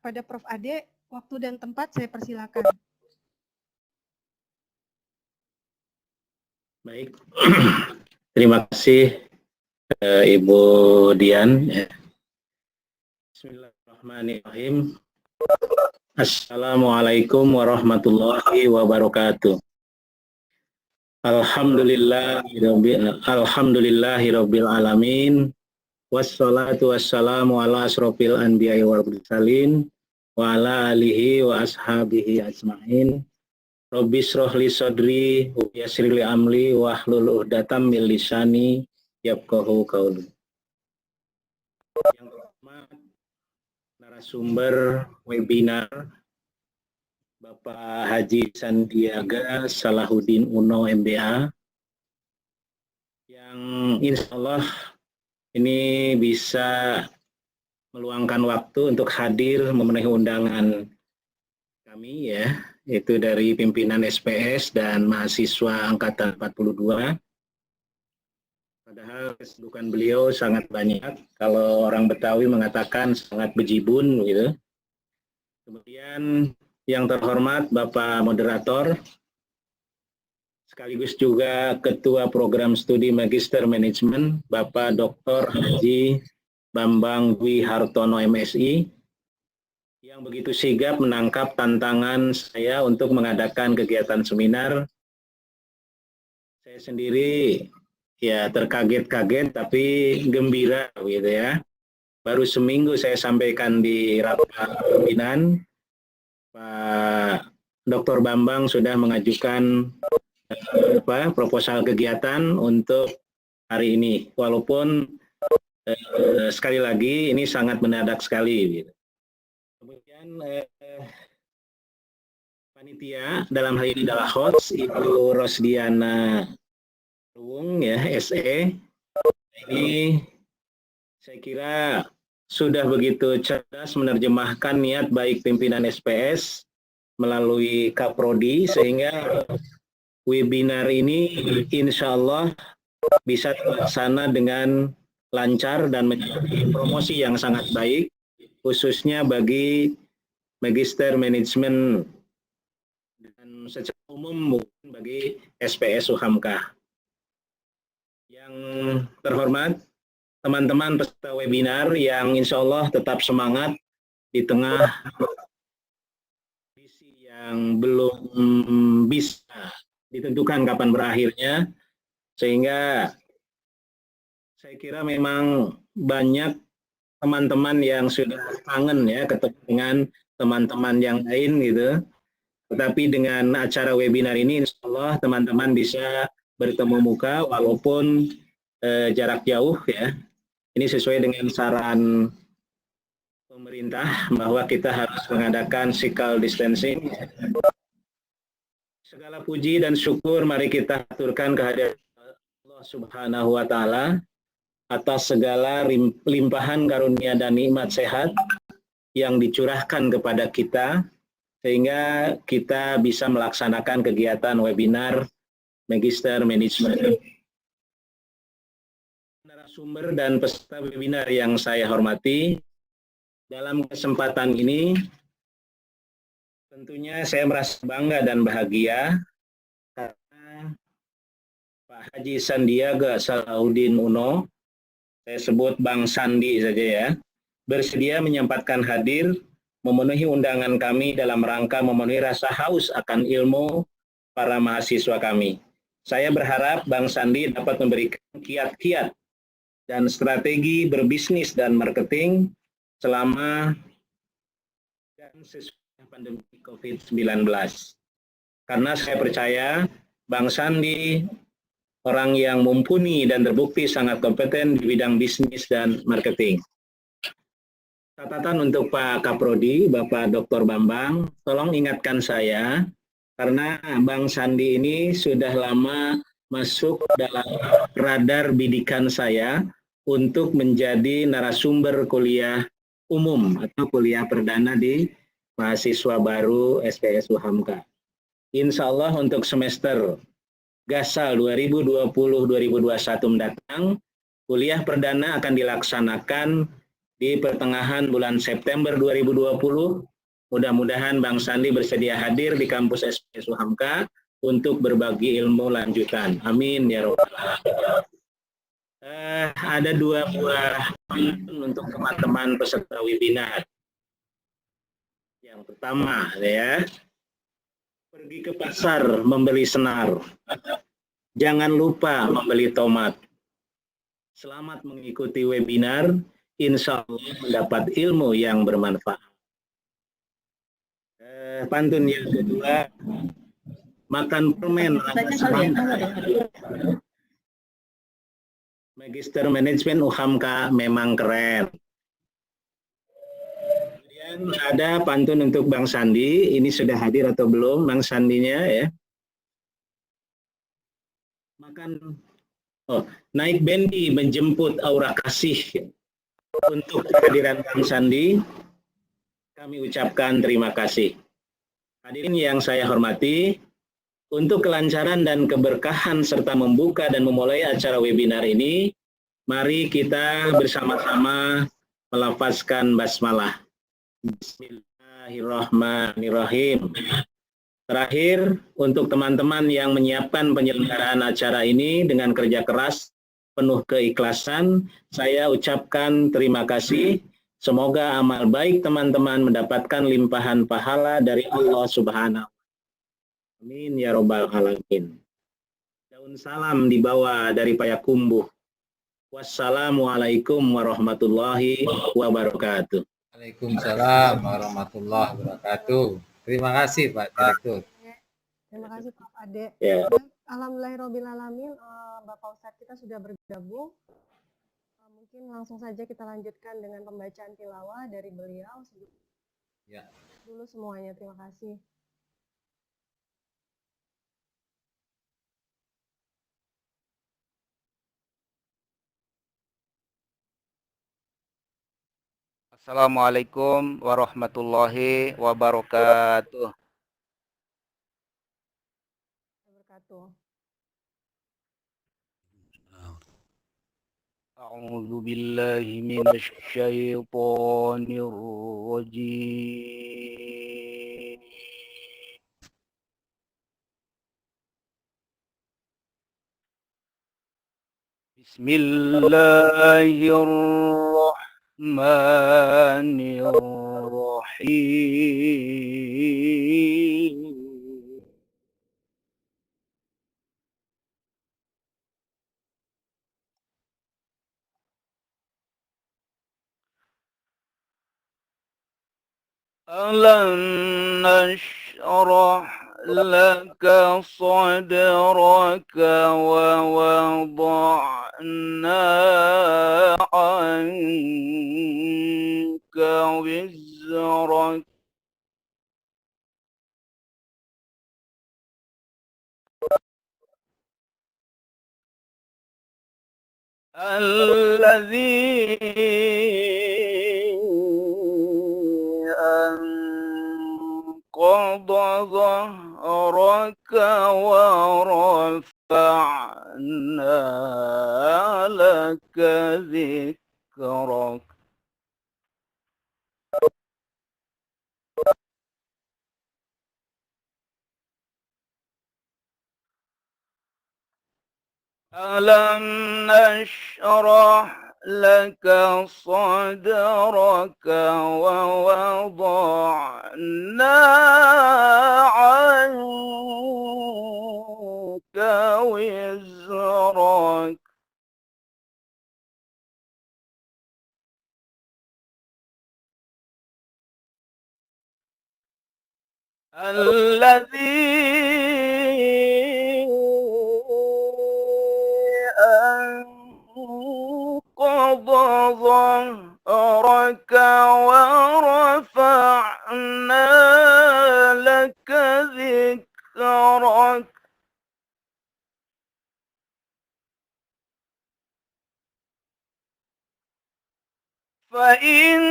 Pada Prof. Ade, waktu dan tempat saya persilakan. Baik, terima kasih Ibu Dian. Bismillahirrahmanirrahim. Assalamualaikum warahmatullahi wabarakatuh. Alhamdulillahirabbil alamin. Wassalatu wassalamu ala asrofil anbiya'i wal mursalin wa ala alihi wa ashabihi ajmain. Rabbi shrah li sadri wa yassir li amri wahlul 'uqdatam min lisani yafqahu qawli. Yang pertama, narasumber webinar Bapak Haji Sandiaga Salahuddin Uno MBA yang insya Allah ini bisa meluangkan waktu untuk hadir memenuhi undangan kami ya, yaitu dari pimpinan SPS dan mahasiswa angkatan 42. Padahal kesibukan beliau sangat banyak, kalau orang Betawi mengatakan sangat bejibun gitu. Kemudian yang terhormat Bapak Moderator, sekaligus juga Ketua Program Studi Magister Manajemen, Bapak Dr. Haji Bambang Dwi Hartono MSI, yang begitu sigap menangkap tantangan saya untuk mengadakan kegiatan seminar. Saya sendiri ya terkaget-kaget tapi gembira gitu ya. Baru seminggu saya sampaikan di rapat pimpinan, Pak Dr. Bambang sudah mengajukan proposal kegiatan untuk hari ini. Walaupun sekali lagi ini sangat mendadak sekali. Gitu. Kemudian panitia dalam hal ini adalah host Ibu Rosdiana Ruwung ya SE. Ini saya kira sudah begitu cerdas menerjemahkan niat baik pimpinan SPS melalui Kaprodi sehingga webinar ini insya Allah bisa terlaksana dengan lancar dan menjadi promosi yang sangat baik, khususnya bagi Magister Manajemen dan secara umum bagi SPS UHAMKA. Yang terhormat, teman-teman peserta webinar yang insya Allah tetap semangat di tengah kondisi yang belum bisa ditentukan kapan berakhirnya, sehingga saya kira memang banyak teman-teman yang sudah kangen ya ketemu dengan teman-teman yang lain gitu. Tetapi dengan acara webinar ini insya Allah teman-teman bisa bertemu muka walaupun jarak jauh ya. Ini sesuai dengan saran pemerintah bahwa kita harus mengadakan physical distancing. Segala puji dan syukur mari kita aturkan kehadiran Allah Subhanahu wa taala atas segala limpahan karunia dan nikmat sehat yang dicurahkan kepada kita sehingga kita bisa melaksanakan kegiatan webinar Magister Manajemen. Narasumber dan peserta webinar yang saya hormati, dalam kesempatan ini tentunya saya merasa bangga dan bahagia karena Pak Haji Sandiaga Salahuddin Uno, saya sebut Bang Sandi saja ya, bersedia menyempatkan hadir memenuhi undangan kami dalam rangka memenuhi rasa haus akan ilmu para mahasiswa kami. Saya berharap Bang Sandi dapat memberikan kiat-kiat dan strategi berbisnis dan marketing selama dan sesudah pandemi COVID-19. Karena saya percaya Bang Sandi orang yang mumpuni dan terbukti sangat kompeten di bidang bisnis dan marketing. Catatan untuk Pak Kaprodi, Bapak Dr. Bambang, tolong ingatkan saya, karena Bang Sandi ini sudah lama masuk dalam radar bidikan saya untuk menjadi narasumber kuliah umum atau kuliah perdana di mahasiswa baru SPS UHAMKA. Insya Allah untuk semester Gasal 2020-2021 mendatang, kuliah perdana akan dilaksanakan di pertengahan bulan September 2020. Mudah-mudahan Bang Sandi bersedia hadir di kampus SPS UHAMKA untuk berbagi ilmu lanjutan. Amin ya Rabbal alamin. Ada 2 buah untuk teman-teman peserta webinar. Yang pertama ya, pergi ke pasar membeli senar. Jangan lupa membeli tomat. Selamat mengikuti webinar, insya Allah mendapat ilmu yang bermanfaat. Pantun yang kedua, makan permen Magister Manajemen UHAMKA memang keren. Kemudian ada pantun untuk Bang Sandi, ini sudah hadir atau belum Bang Sandinya ya. Naik bendi menjemput aura kasih. Untuk kehadiran Bang Sandi, kami ucapkan terima kasih. Hadirin yang saya hormati, untuk kelancaran dan keberkahan serta membuka dan memulai acara webinar ini, mari kita bersama-sama melafazkan basmalah. Bismillahirrahmanirrahim. Terakhir, untuk teman-teman yang menyiapkan penyelenggaraan acara ini dengan kerja keras, penuh keikhlasan, saya ucapkan terima kasih. Semoga amal baik teman-teman mendapatkan limpahan pahala dari Allah Subhanahu. Amin ya Rabbal alamin. Daun salam dibawa dari Payakumbuh. Wassalamualaikum warahmatullahi wabarakatuh. Waalaikumsalam warahmatullahi wabarakatuh. Terima kasih Pak Direktur. Terima kasih Pak Ade. Ya. Alhamdulillahirobbilalamin, Bapak Ustadz kita sudah bergabung. Mungkin langsung saja kita lanjutkan dengan pembacaan tilawah dari beliau. Ya. Dulu semuanya, terima kasih. Assalamualaikum warahmatullahi wabarakatuh. A'udzu billahi minasy syaithanir rajim. Bismillahirrahmanirrahim. Alam nashrah laka sadraka wa wada'na anka wizrak. Alladzi anqadha dhahraka wa rafa'na laka dhikrak. Alam nashrah laka sadraka wa wada'na anka wizrak. الذي أنقض ظهرك ورفعنا لك ذكرك فإن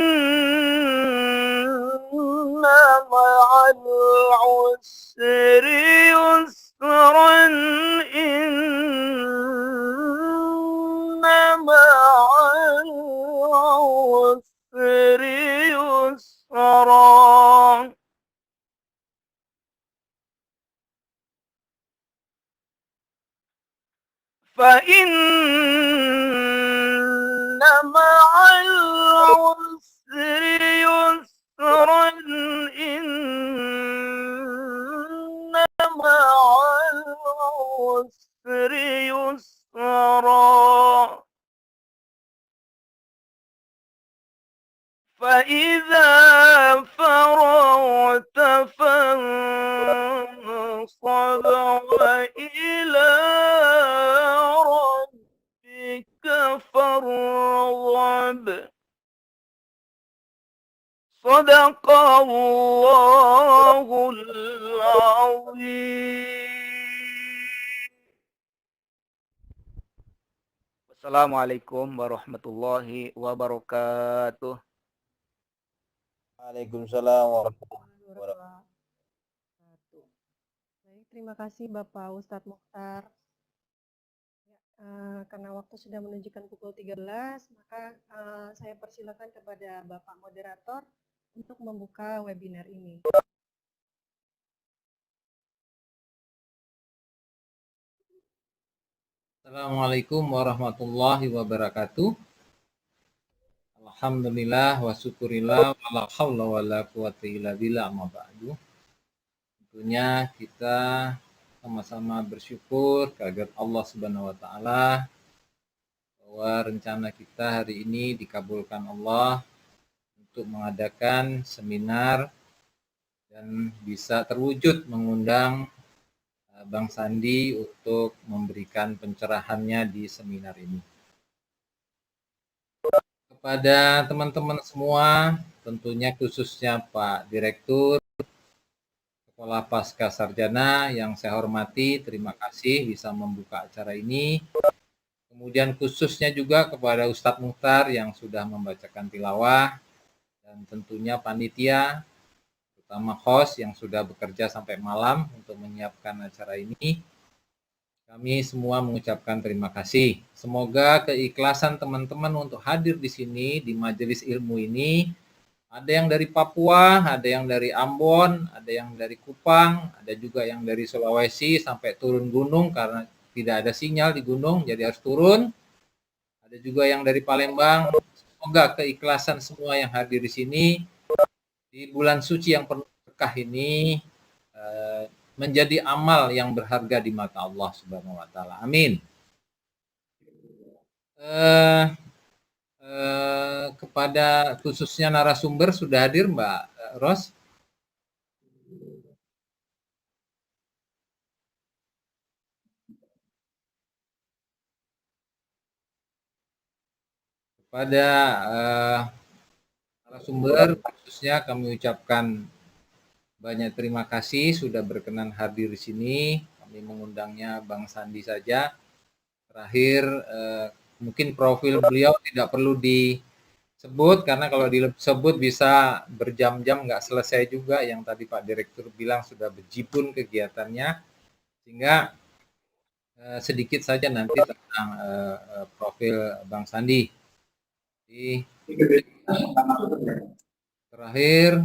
مع العسر يسرا إن مع العسر يسرا فإن مع العسر يسرا إن مع العسر يسرا فإذا فرغت فانصب وإلى ربك فارغب صدق الله العظيم. Assalamualaikum warahmatullahi wabarakatuh. Waalaikumsalam warahmatullahi wabarakatuh. Baik, terima kasih Bapak Ustadz Mokhtar. Ya, karena waktu sudah menunjukkan pukul 13, maka saya persilakan kepada Bapak Moderator untuk membuka webinar ini. Assalamualaikum warahmatullahi wabarakatuh. Alhamdulillah wa syukurillah wa la haula wa la quwata illa billah amma ba'du. Tentunya kita sama-sama bersyukur kehadirat Allah Subhanahu wa taala bahwa rencana kita hari ini dikabulkan Allah untuk mengadakan seminar dan bisa terwujud mengundang Bang Sandi untuk memberikan pencerahannya di seminar ini. Kepada teman-teman semua, tentunya khususnya Pak Direktur Sekolah Pasca Sarjana yang saya hormati, terima kasih bisa membuka acara ini. Kemudian khususnya juga kepada Ustadz Mukhtar yang sudah membacakan tilawah, dan tentunya panitia, terutama host yang sudah bekerja sampai malam untuk menyiapkan acara ini. Kami semua mengucapkan terima kasih. Semoga keikhlasan teman-teman untuk hadir di sini, di majelis ilmu ini, ada yang dari Papua, ada yang dari Ambon, ada yang dari Kupang, ada juga yang dari Sulawesi sampai turun gunung karena tidak ada sinyal di gunung, jadi harus turun. Ada juga yang dari Palembang. Semoga keikhlasan semua yang hadir di sini di bulan suci yang penuh berkah ini menjadi amal yang berharga di mata Allah Subhanahu wa taala. Amin. Kepada khususnya narasumber sudah hadir Mbak Ros. Kepada narasumber khususnya kami ucapkan banyak terima kasih sudah berkenan hadir di sini. Kami mengundangnya Bang Sandi saja. Terakhir mungkin profil beliau tidak perlu disebut karena kalau disebut bisa berjam-jam nggak selesai juga. Yang tadi Pak Direktur bilang sudah berjibun kegiatannya, sehingga sedikit saja nanti tentang profil Bang Sandi. Jadi, terakhir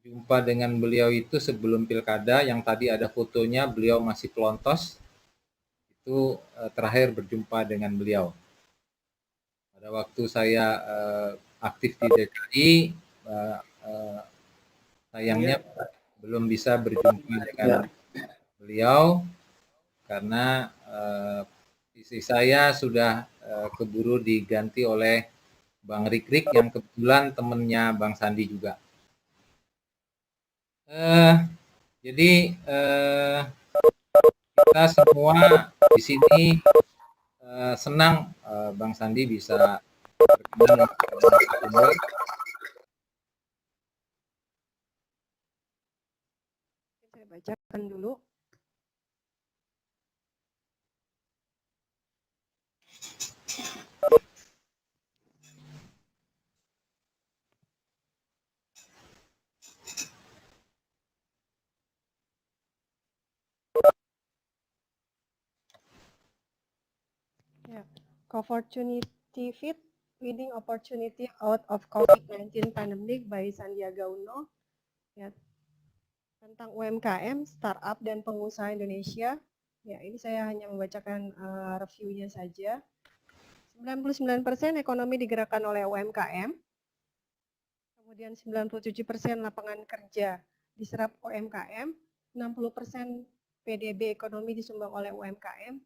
jumpa dengan beliau itu sebelum pilkada, yang tadi ada fotonya beliau masih pelontos. Itu terakhir berjumpa dengan beliau. Pada waktu saya aktif di DKI, sayangnya belum bisa berjumpa dengan beliau karena istri saya sudah keburu diganti oleh Bang Rikrik yang kebetulan temannya Bang Sandi juga. Eh, jadi kita semua di sini senang Bang Sandi bisa berkenan untuk Saya bacakan dulu. Ya, Opportunity Fit, Winning Opportunity Out of COVID-19 Pandemic by Sandiaga Uno. Ya, tentang UMKM, startup dan pengusaha Indonesia. Ya, ini saya hanya membacakan reviewnya saja. 99% ekonomi digerakkan oleh UMKM. Kemudian 97% lapangan kerja diserap UMKM, 60% PDB ekonomi disumbang oleh UMKM.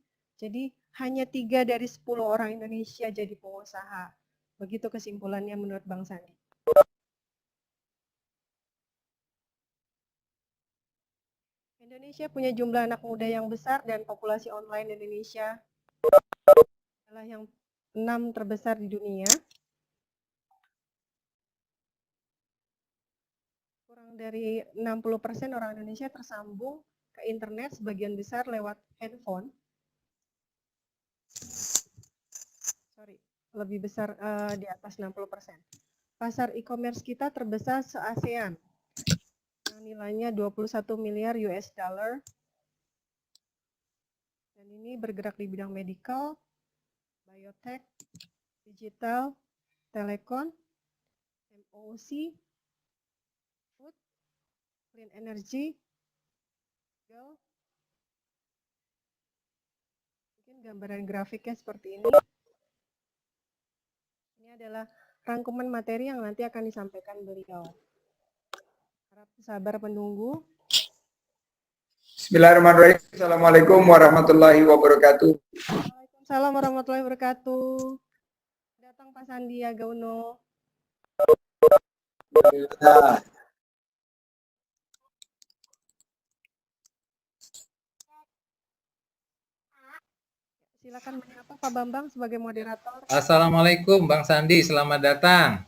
Jadi hanya 3 dari 10 orang Indonesia jadi pengusaha. Begitu kesimpulannya menurut Bang Sandi. Indonesia punya jumlah anak muda yang besar dan populasi online Indonesia adalah yang 6 terbesar di dunia. Kurang dari 60% orang Indonesia tersambung ke internet, sebagian besar lewat handphone. Lebih besar di atas 60%. Pasar e-commerce kita terbesar se-ASEAN. Nilainya 21 miliar US dollar. Dan ini bergerak di bidang medical, biotech, digital, telekom, MOC, food, clean energy, legal. Mungkin gambaran grafiknya seperti ini. Ini adalah rangkuman materi yang nanti akan disampaikan beliau. Harap sabar menunggu. Bismillahirrahmanirrahim. Assalamualaikum warahmatullahi wabarakatuh. Waalaikumsalam warahmatullahi wabarakatuh. Datang Pak Sandiaga Uno. Alhamdulillah. Silakan menyapa Pak Bambang sebagai moderator. Assalamualaikum Bang Sandi, selamat datang.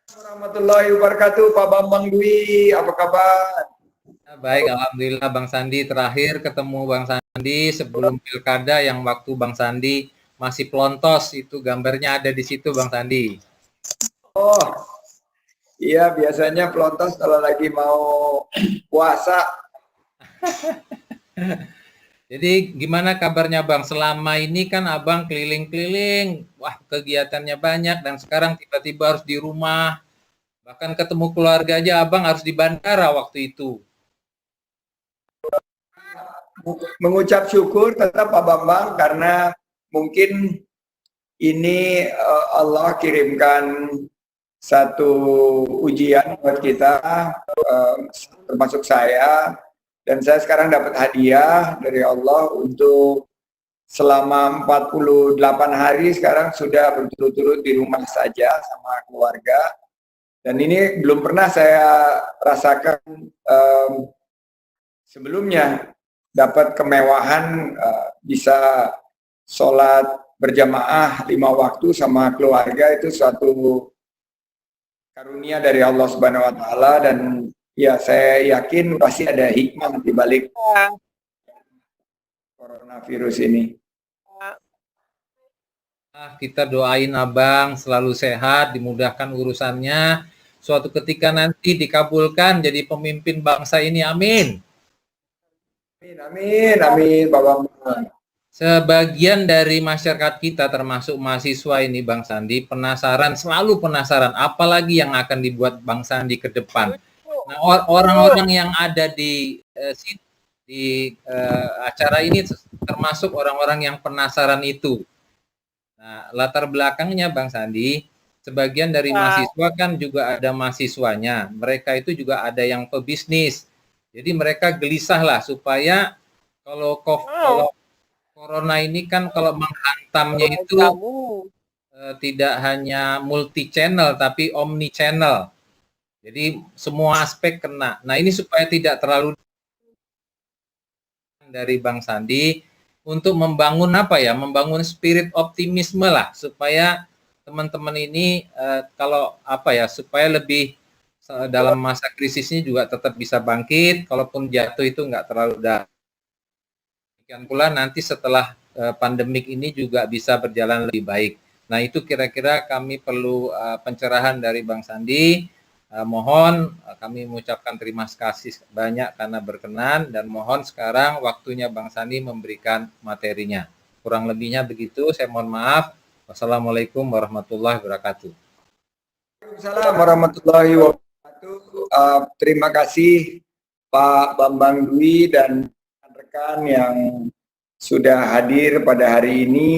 Warahmatullahi wabarakatuh. Pak Bambang Dwi, apa kabar? Baik, alhamdulillah Bang Sandi. Terakhir ketemu Bang Sandi sebelum pilkada yang waktu Bang Sandi masih pelontos, itu gambarnya ada di situ Bang Sandi. Oh, iya biasanya pelontos kalau lagi mau puasa. Jadi gimana kabarnya Bang? Selama ini kan Abang keliling-keliling, wah kegiatannya banyak dan sekarang tiba-tiba harus di rumah. Bahkan ketemu keluarga aja Abang harus di bandara waktu itu. Mengucap syukur tetap Pak Bambang karena mungkin ini Allah kirimkan satu ujian buat kita, termasuk saya. Dan saya sekarang dapat hadiah dari Allah untuk selama 48 hari sekarang sudah berturut-turut di rumah saja sama keluarga. Dan ini belum pernah saya rasakan sebelumnya, dapat kemewahan bisa sholat berjamaah 5 waktu sama keluarga, itu suatu karunia dari Allah Subhanahu wa Ta'ala. Dan ya, saya yakin pasti ada hikmah di balik coronavirus ini. Kita doain Abang selalu sehat, dimudahkan urusannya. Suatu ketika nanti dikabulkan jadi pemimpin bangsa ini, amin. Amin, amin, amin, Pak Bambang. Sebagian dari masyarakat kita termasuk mahasiswa ini Bang Sandi penasaran, selalu penasaran apalagi yang akan dibuat Bang Sandi ke depan. Nah, orang-orang yang ada di acara ini termasuk orang-orang yang penasaran itu. Nah, latar belakangnya Bang Sandi, sebagian dari mahasiswa kan juga ada mahasiswanya. Mereka itu juga ada yang pebisnis. Jadi mereka gelisah lah supaya kalau corona ini kan kalau menghantamnya itu tidak hanya multi channel tapi omni channel. Jadi semua aspek kena. Nah ini supaya tidak terlalu dari Bang Sandi untuk membangun apa ya, membangun spirit optimisme lah supaya teman-teman ini kalau apa ya, supaya lebih dalam masa krisis ini juga tetap bisa bangkit, kalaupun jatuh itu nggak terlalu dalam. Demikian pula nanti setelah pandemik ini juga bisa berjalan lebih baik. Nah itu kira-kira kami perlu pencerahan dari Bang Sandi. Mohon kami mengucapkan terima kasih banyak karena berkenan dan mohon sekarang waktunya Bang Sandi memberikan materinya. Kurang lebihnya begitu, saya mohon maaf. Wassalamualaikum warahmatullahi wabarakatuh. Waalaikumsalam warahmatullahi wabarakatuh. Terima kasih Pak Bambang Dwi dan rekan yang sudah hadir pada hari ini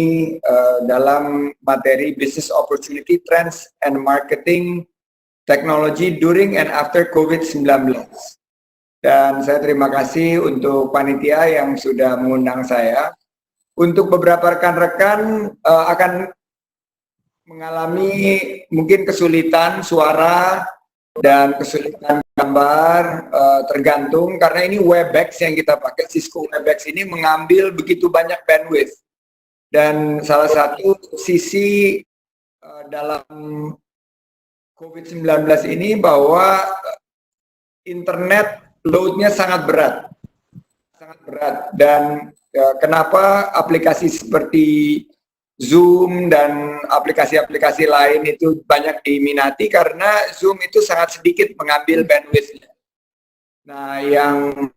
dalam materi Business Opportunity Trends and Marketing Technology during and after COVID-19. Dan saya terima kasih untuk panitia yang sudah mengundang saya. Untuk beberapa rekan-rekan akan mengalami mungkin kesulitan suara dan kesulitan gambar tergantung karena ini Webex yang kita pakai, Cisco Webex ini mengambil begitu banyak bandwidth. Dan salah satu sisi dalam COVID-19 ini bahwa internet load-nya sangat berat. Dan kenapa aplikasi seperti Zoom dan aplikasi-aplikasi lain itu banyak diminati karena Zoom itu sangat sedikit mengambil bandwidth-nya. Nah, yang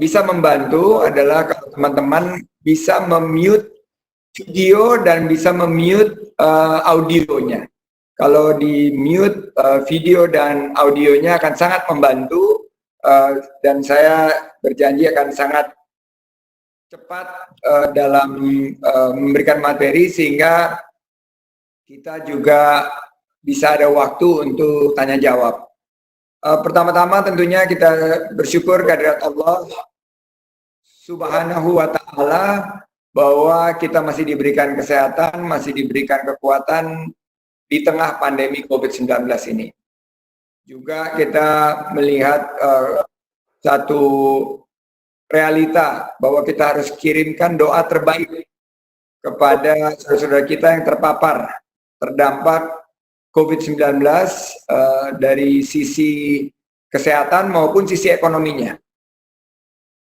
bisa membantu adalah kalau teman-teman bisa memute video dan bisa memute audionya. Kalau di mute video dan audionya akan sangat membantu dan saya berjanji akan sangat cepat dalam memberikan materi sehingga kita juga bisa ada waktu untuk tanya jawab. Pertama-tama tentunya kita bersyukur kehadirat Allah Subhanahu wa Ta'ala bahwa kita masih diberikan kesehatan, masih diberikan kekuatan di tengah pandemi COVID-19 ini. Juga kita melihat satu realita bahwa kita harus kirimkan doa terbaik kepada saudara-saudara kita yang terpapar, terdampak COVID-19 dari sisi kesehatan maupun sisi ekonominya.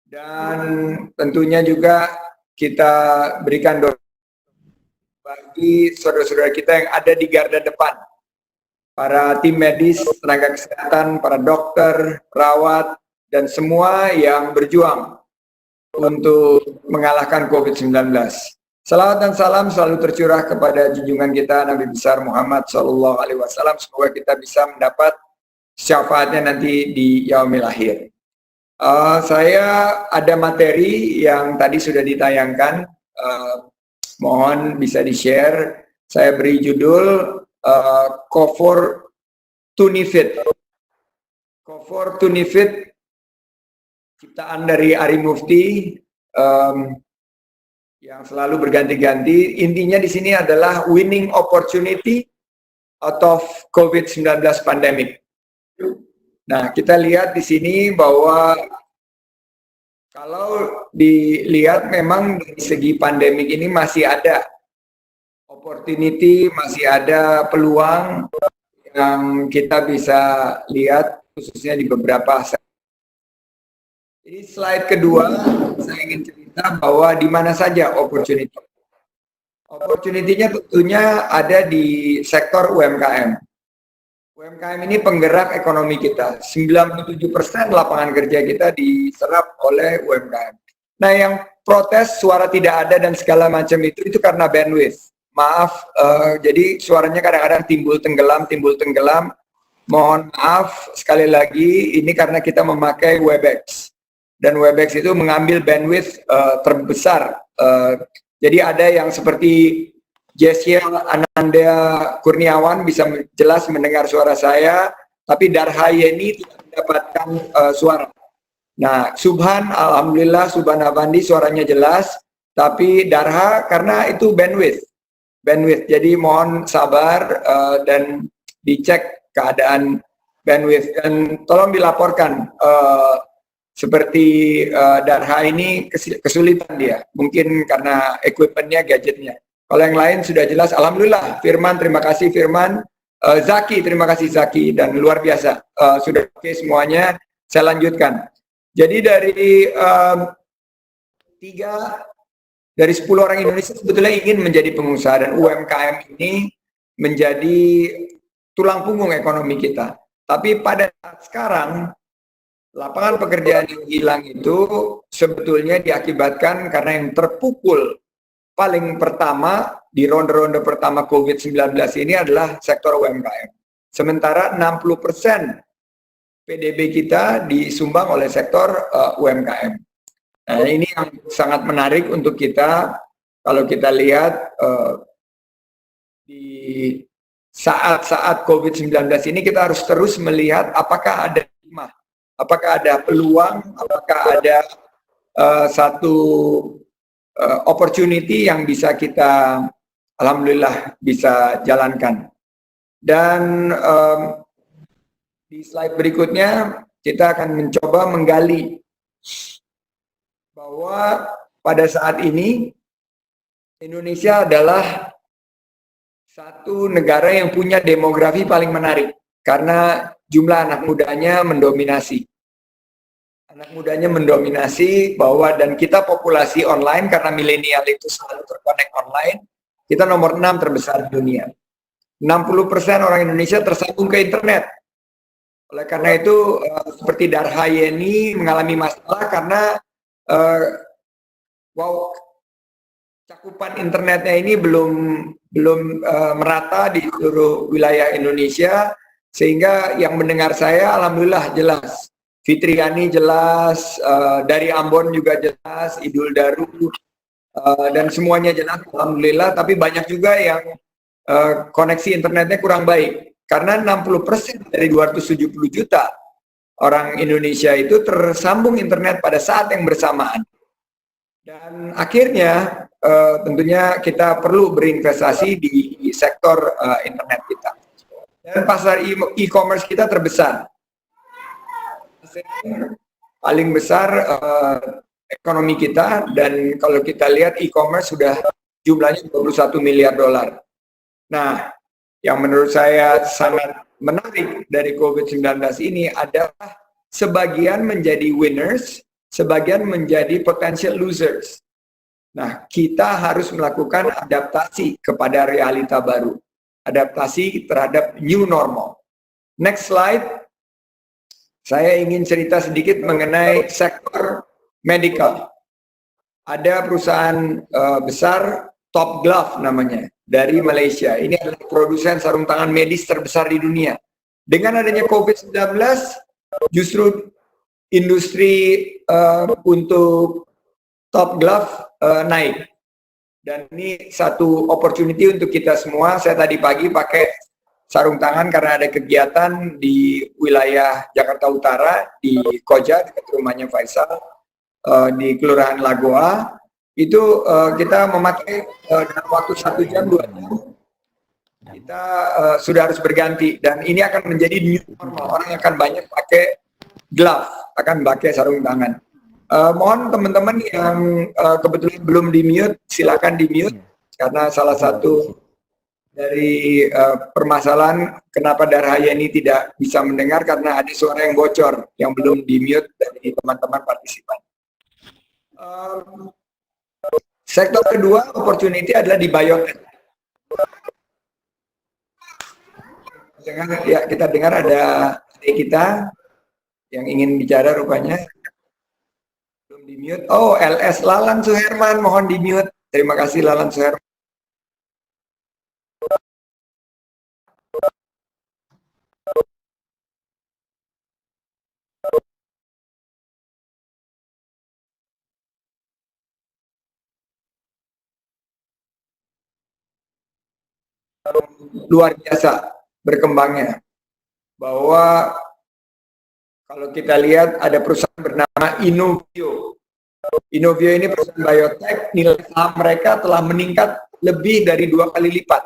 Dan tentunya juga kita berikan doa bagi saudara-saudara kita yang ada di garda depan, para tim medis, tenaga kesehatan, para dokter, perawat, dan semua yang berjuang untuk mengalahkan COVID-19. Salawat dan salam selalu tercurah kepada junjungan kita Nabi besar Muhammad SAW. Semoga kita bisa mendapat syafaatnya nanti di yaumil akhir. Saya ada materi yang tadi sudah ditayangkan. Mohon bisa di-share. Saya beri judul Cofor Tunifit. Cofor Tunifit ciptaan dari Ari Mufti yang selalu berganti-ganti. Intinya di sini adalah winning opportunity out of COVID-19 pandemic. Nah, kita lihat di sini bahwa kalau dilihat memang dari segi pandemik ini masih ada opportunity, masih ada peluang yang kita bisa lihat khususnya di beberapa sektor. Jadi slide kedua, saya ingin cerita bahwa di mana saja opportunity. Opportunity-nya tentunya ada di sektor UMKM. UMKM ini penggerak ekonomi kita. 97% lapangan kerja kita diserap oleh UMKM. Nah, yang protes suara tidak ada dan segala macam itu karena bandwidth. Maaf, jadi suaranya kadang-kadang timbul tenggelam. Mohon maaf sekali lagi, ini karena kita memakai Webex. Dan Webex itu mengambil bandwidth terbesar. Jadi ada yang seperti Jesya Ananda Kurniawan bisa jelas mendengar suara saya, tapi Darhayeni tidak mendapatkan suara. Nah, Subhan, alhamdulillah Subhan Avandi suaranya jelas, tapi Darha karena itu bandwidth. Jadi mohon sabar dan dicek keadaan bandwidth, dan tolong dilaporkan seperti Darha ini kesulitan dia, mungkin karena equipmentnya, gadgetnya. Kalau yang lain sudah jelas, alhamdulillah. Firman, terima kasih Firman. Zaki, terima kasih Zaki, dan luar biasa sudah oke semuanya. Saya lanjutkan. Jadi dari 10 orang Indonesia sebetulnya ingin menjadi pengusaha, dan UMKM ini menjadi tulang punggung ekonomi kita. Tapi pada saat sekarang, lapangan pekerjaan yang hilang itu sebetulnya diakibatkan karena yang terpukul paling pertama di ronde-ronde pertama COVID-19 ini adalah sektor UMKM. Sementara 60% PDB kita disumbang oleh sektor UMKM. Nah, ini yang sangat menarik untuk kita kalau kita lihat di saat-saat COVID-19 ini kita harus terus melihat apakah ada hikmah, apakah ada peluang, apakah ada satu opportunity yang bisa kita alhamdulillah bisa jalankan. Dan di slide berikutnya kita akan mencoba menggali bahwa pada saat ini Indonesia adalah satu negara yang punya demografi paling menarik karena jumlah anak mudanya mendominasi. Anak mudanya mendominasi bahwa, dan kita populasi online karena milenial itu selalu terkonek online, kita nomor 6 terbesar di dunia. 60% orang Indonesia tersambung ke internet. Oleh karena itu seperti Darha Yeni mengalami masalah karena cakupan internetnya ini belum merata di seluruh wilayah Indonesia, sehingga yang mendengar saya alhamdulillah jelas. Fitriani jelas, dari Ambon juga jelas, Idul Daru, dan semuanya jelas alhamdulillah, tapi banyak juga yang koneksi internetnya kurang baik. Karena 60% dari 270 juta orang Indonesia itu tersambung internet pada saat yang bersamaan. Dan akhirnya tentunya kita perlu berinvestasi di sektor internet kita. Dan pasar e-commerce kita terbesar. Paling besar ekonomi kita, dan kalau kita lihat e-commerce sudah jumlahnya 21 miliar dolar. Nah, yang menurut saya sangat menarik dari COVID-19 ini adalah sebagian menjadi winners, sebagian menjadi potential losers. Nah, kita harus melakukan adaptasi kepada realita baru. Adaptasi terhadap new normal. Next slide. Saya ingin cerita sedikit mengenai sektor medical. Ada perusahaan besar, Top Glove namanya, dari Malaysia. Ini adalah produsen sarung tangan medis terbesar di dunia. Dengan adanya COVID-19, justru industri untuk Top Glove naik. Dan ini satu opportunity untuk kita semua. Saya tadi pagi pakai sarung tangan karena ada kegiatan di wilayah Jakarta Utara, di Koja, dekat rumahnya Faisal, di Kelurahan Lagoa. Itu kita memakai dalam waktu 1 jam 2 jam kita sudah harus berganti, dan ini akan menjadi new normal. Orang akan banyak pakai glove, akan pakai sarung tangan. Mohon teman-teman yang kebetulan belum di mute, silakan di mute, karena salah satu dari permasalahan kenapa Darha ini tidak bisa mendengar karena ada suara yang bocor yang belum di mute dari teman-teman partisipan. Sektor kedua opportunity adalah di biotech. Ya, kita dengar ada kita yang ingin bicara rupanya. Belum di mute. Oh, LS Lalan Suherman, mohon di mute. Terima kasih Lalan Suherman. Luar biasa berkembangnya, bahwa kalau kita lihat ada perusahaan bernama Inovio. Inovio ini perusahaan biotech, nilai saham mereka telah meningkat lebih dari 2 kali lipat.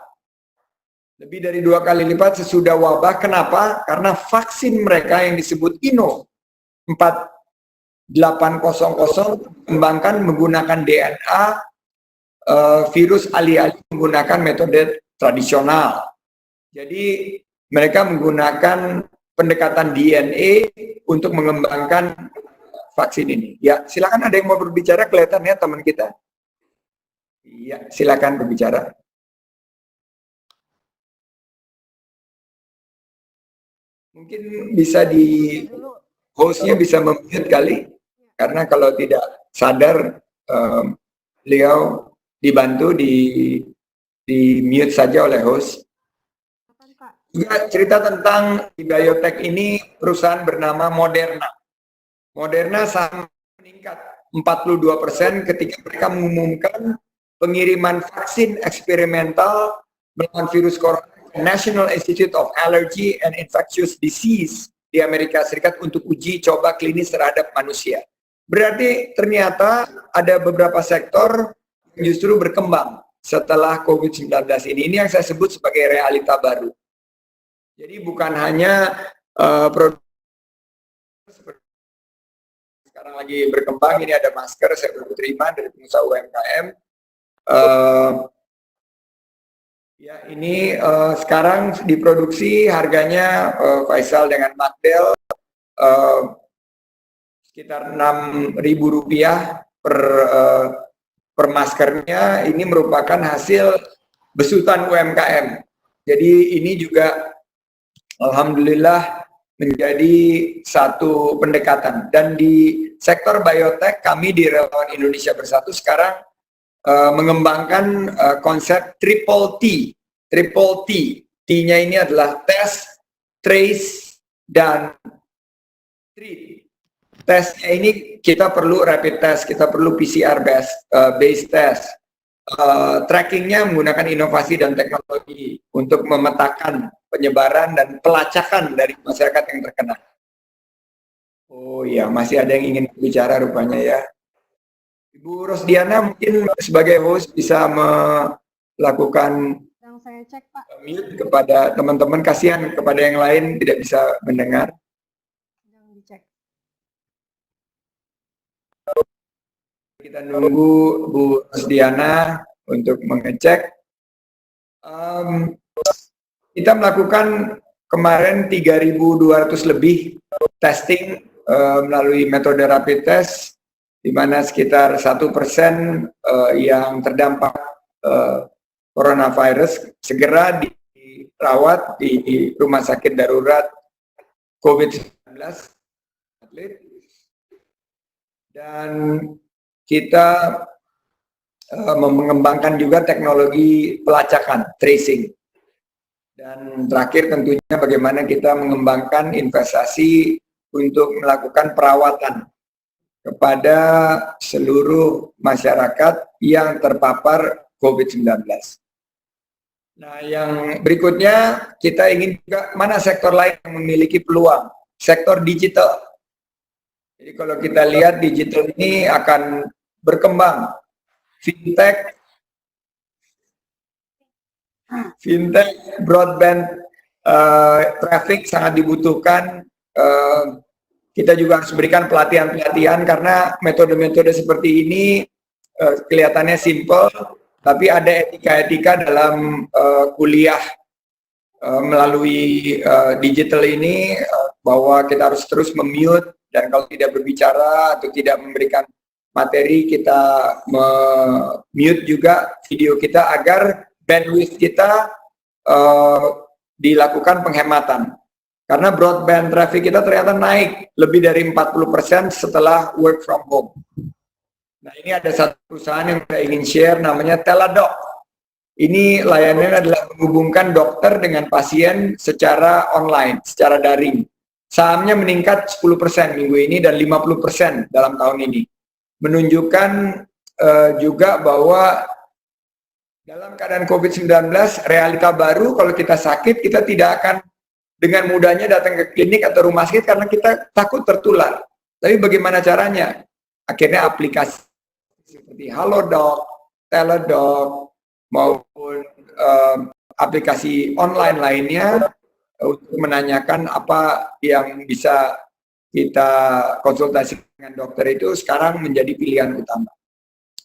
Lebih dari 2 kali lipat sesudah wabah. Kenapa? Karena vaksin mereka yang disebut Inno 4800 dikembangkan menggunakan DNA virus alih-alih menggunakan metode tradisional. Jadi mereka menggunakan pendekatan DNA untuk mengembangkan vaksin ini. Ya, silakan ada yang mau berbicara, kelihatannya teman kita. Iya, silakan berbicara. Mungkin bisa hostnya bisa mem-mute kali, karena kalau tidak sadar beliau dibantu di mute saja oleh host. Juga cerita tentang di biotech ini perusahaan bernama Moderna. Moderna sangat meningkat 42% ketika mereka mengumumkan pengiriman vaksin eksperimental melawan virus corona ke National Institute of Allergy and Infectious Disease di Amerika Serikat untuk uji coba klinis terhadap manusia. Berarti ternyata ada beberapa sektor yang justru berkembang setelah COVID-19 ini. Ini yang saya sebut sebagai realita baru. Jadi bukan hanya produk sekarang lagi berkembang, ini ada masker, saya baru terima dari pengusaha UMKM. Ya, ini sekarang diproduksi harganya Faisal dengan Magdel sekitar Rp6.000 per maskernya. Ini merupakan hasil besutan UMKM. Jadi ini juga alhamdulillah menjadi satu pendekatan. Dan di sektor biotech, kami di Relawan Indonesia Bersatu sekarang mengembangkan konsep triple T. Triple T. T-nya ini adalah test, trace, dan treat. Tesnya ini kita perlu rapid test, kita perlu PCR based test. Trackingnya menggunakan inovasi dan teknologi untuk memetakan penyebaran dan pelacakan dari masyarakat yang terkena. Oh iya, masih ada yang ingin bicara rupanya ya. Ibu Rosdiana mungkin sebagai host bisa melakukan Yang saya cek, Pak. mute kepada teman-teman, kasihan kepada yang lain tidak bisa mendengar. Yang dicek. Kita nunggu Bu Rosdiana untuk mengecek. Kita melakukan kemarin 3.200 lebih testing melalui metode rapid test, di mana sekitar 1% yang terdampak coronavirus segera dirawat di rumah sakit darurat COVID-19. Dan kita mengembangkan juga teknologi pelacakan, tracing. Dan terakhir tentunya bagaimana kita mengembangkan investasi untuk melakukan perawatan kepada seluruh masyarakat yang terpapar COVID-19. Nah, yang berikutnya kita ingin juga mana sektor lain yang memiliki peluang, sektor digital. Jadi kalau kita lihat digital ini akan berkembang, fintech, broadband, traffic sangat dibutuhkan. Kita juga harus berikan pelatihan-pelatihan karena metode-metode seperti ini kelihatannya simple, tapi ada etika-etika dalam kuliah melalui digital ini, bahwa kita harus terus memute, dan kalau tidak berbicara atau tidak memberikan materi, kita mute juga video kita agar bandwidth kita dilakukan penghematan. Karena broadband traffic kita ternyata naik lebih dari 40% setelah work from home. Nah, ini ada satu perusahaan yang saya ingin share, namanya Teladoc. Ini layanannya adalah menghubungkan dokter dengan pasien secara online, secara daring. Sahamnya meningkat 10% minggu ini dan 50% dalam tahun ini. Menunjukkan juga bahwa dalam keadaan COVID-19, realita baru, kalau kita sakit, kita tidak akan dengan mudahnya datang ke klinik atau rumah sakit karena kita takut tertular. Tapi bagaimana caranya? Akhirnya aplikasi seperti Halodoc, Teladoc, maupun aplikasi online lainnya untuk menanyakan apa yang bisa kita konsultasi dengan dokter itu sekarang menjadi pilihan utama.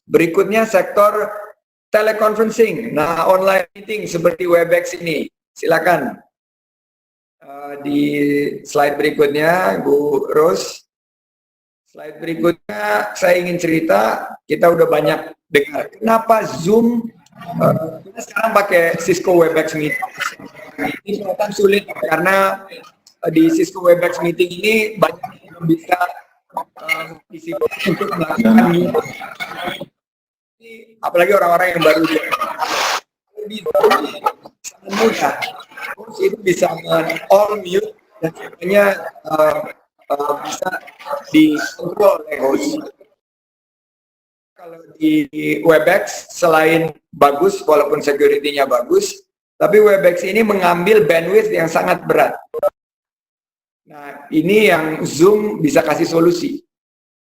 Berikutnya sektor teleconferencing. Nah, online meeting seperti Webex ini. Silakan. Di slide berikutnya, Bu Ros. Slide berikutnya, saya ingin cerita, kita udah banyak dengar. Kenapa Zoom, kita sekarang pakai Cisco Webex Meeting. Ini ternyata sulit, karena di Cisco Webex Meeting ini banyak yang bisa untuk melakukan meeting. Apalagi orang-orang yang baru di sangat mudah. Terus itu bisa all mute dan sebenarnya bisa dikontrol oleh host. Kalau di Webex selain bagus walaupun security-nya bagus, tapi Webex ini mengambil bandwidth yang sangat berat. Nah, ini yang Zoom bisa kasih solusi.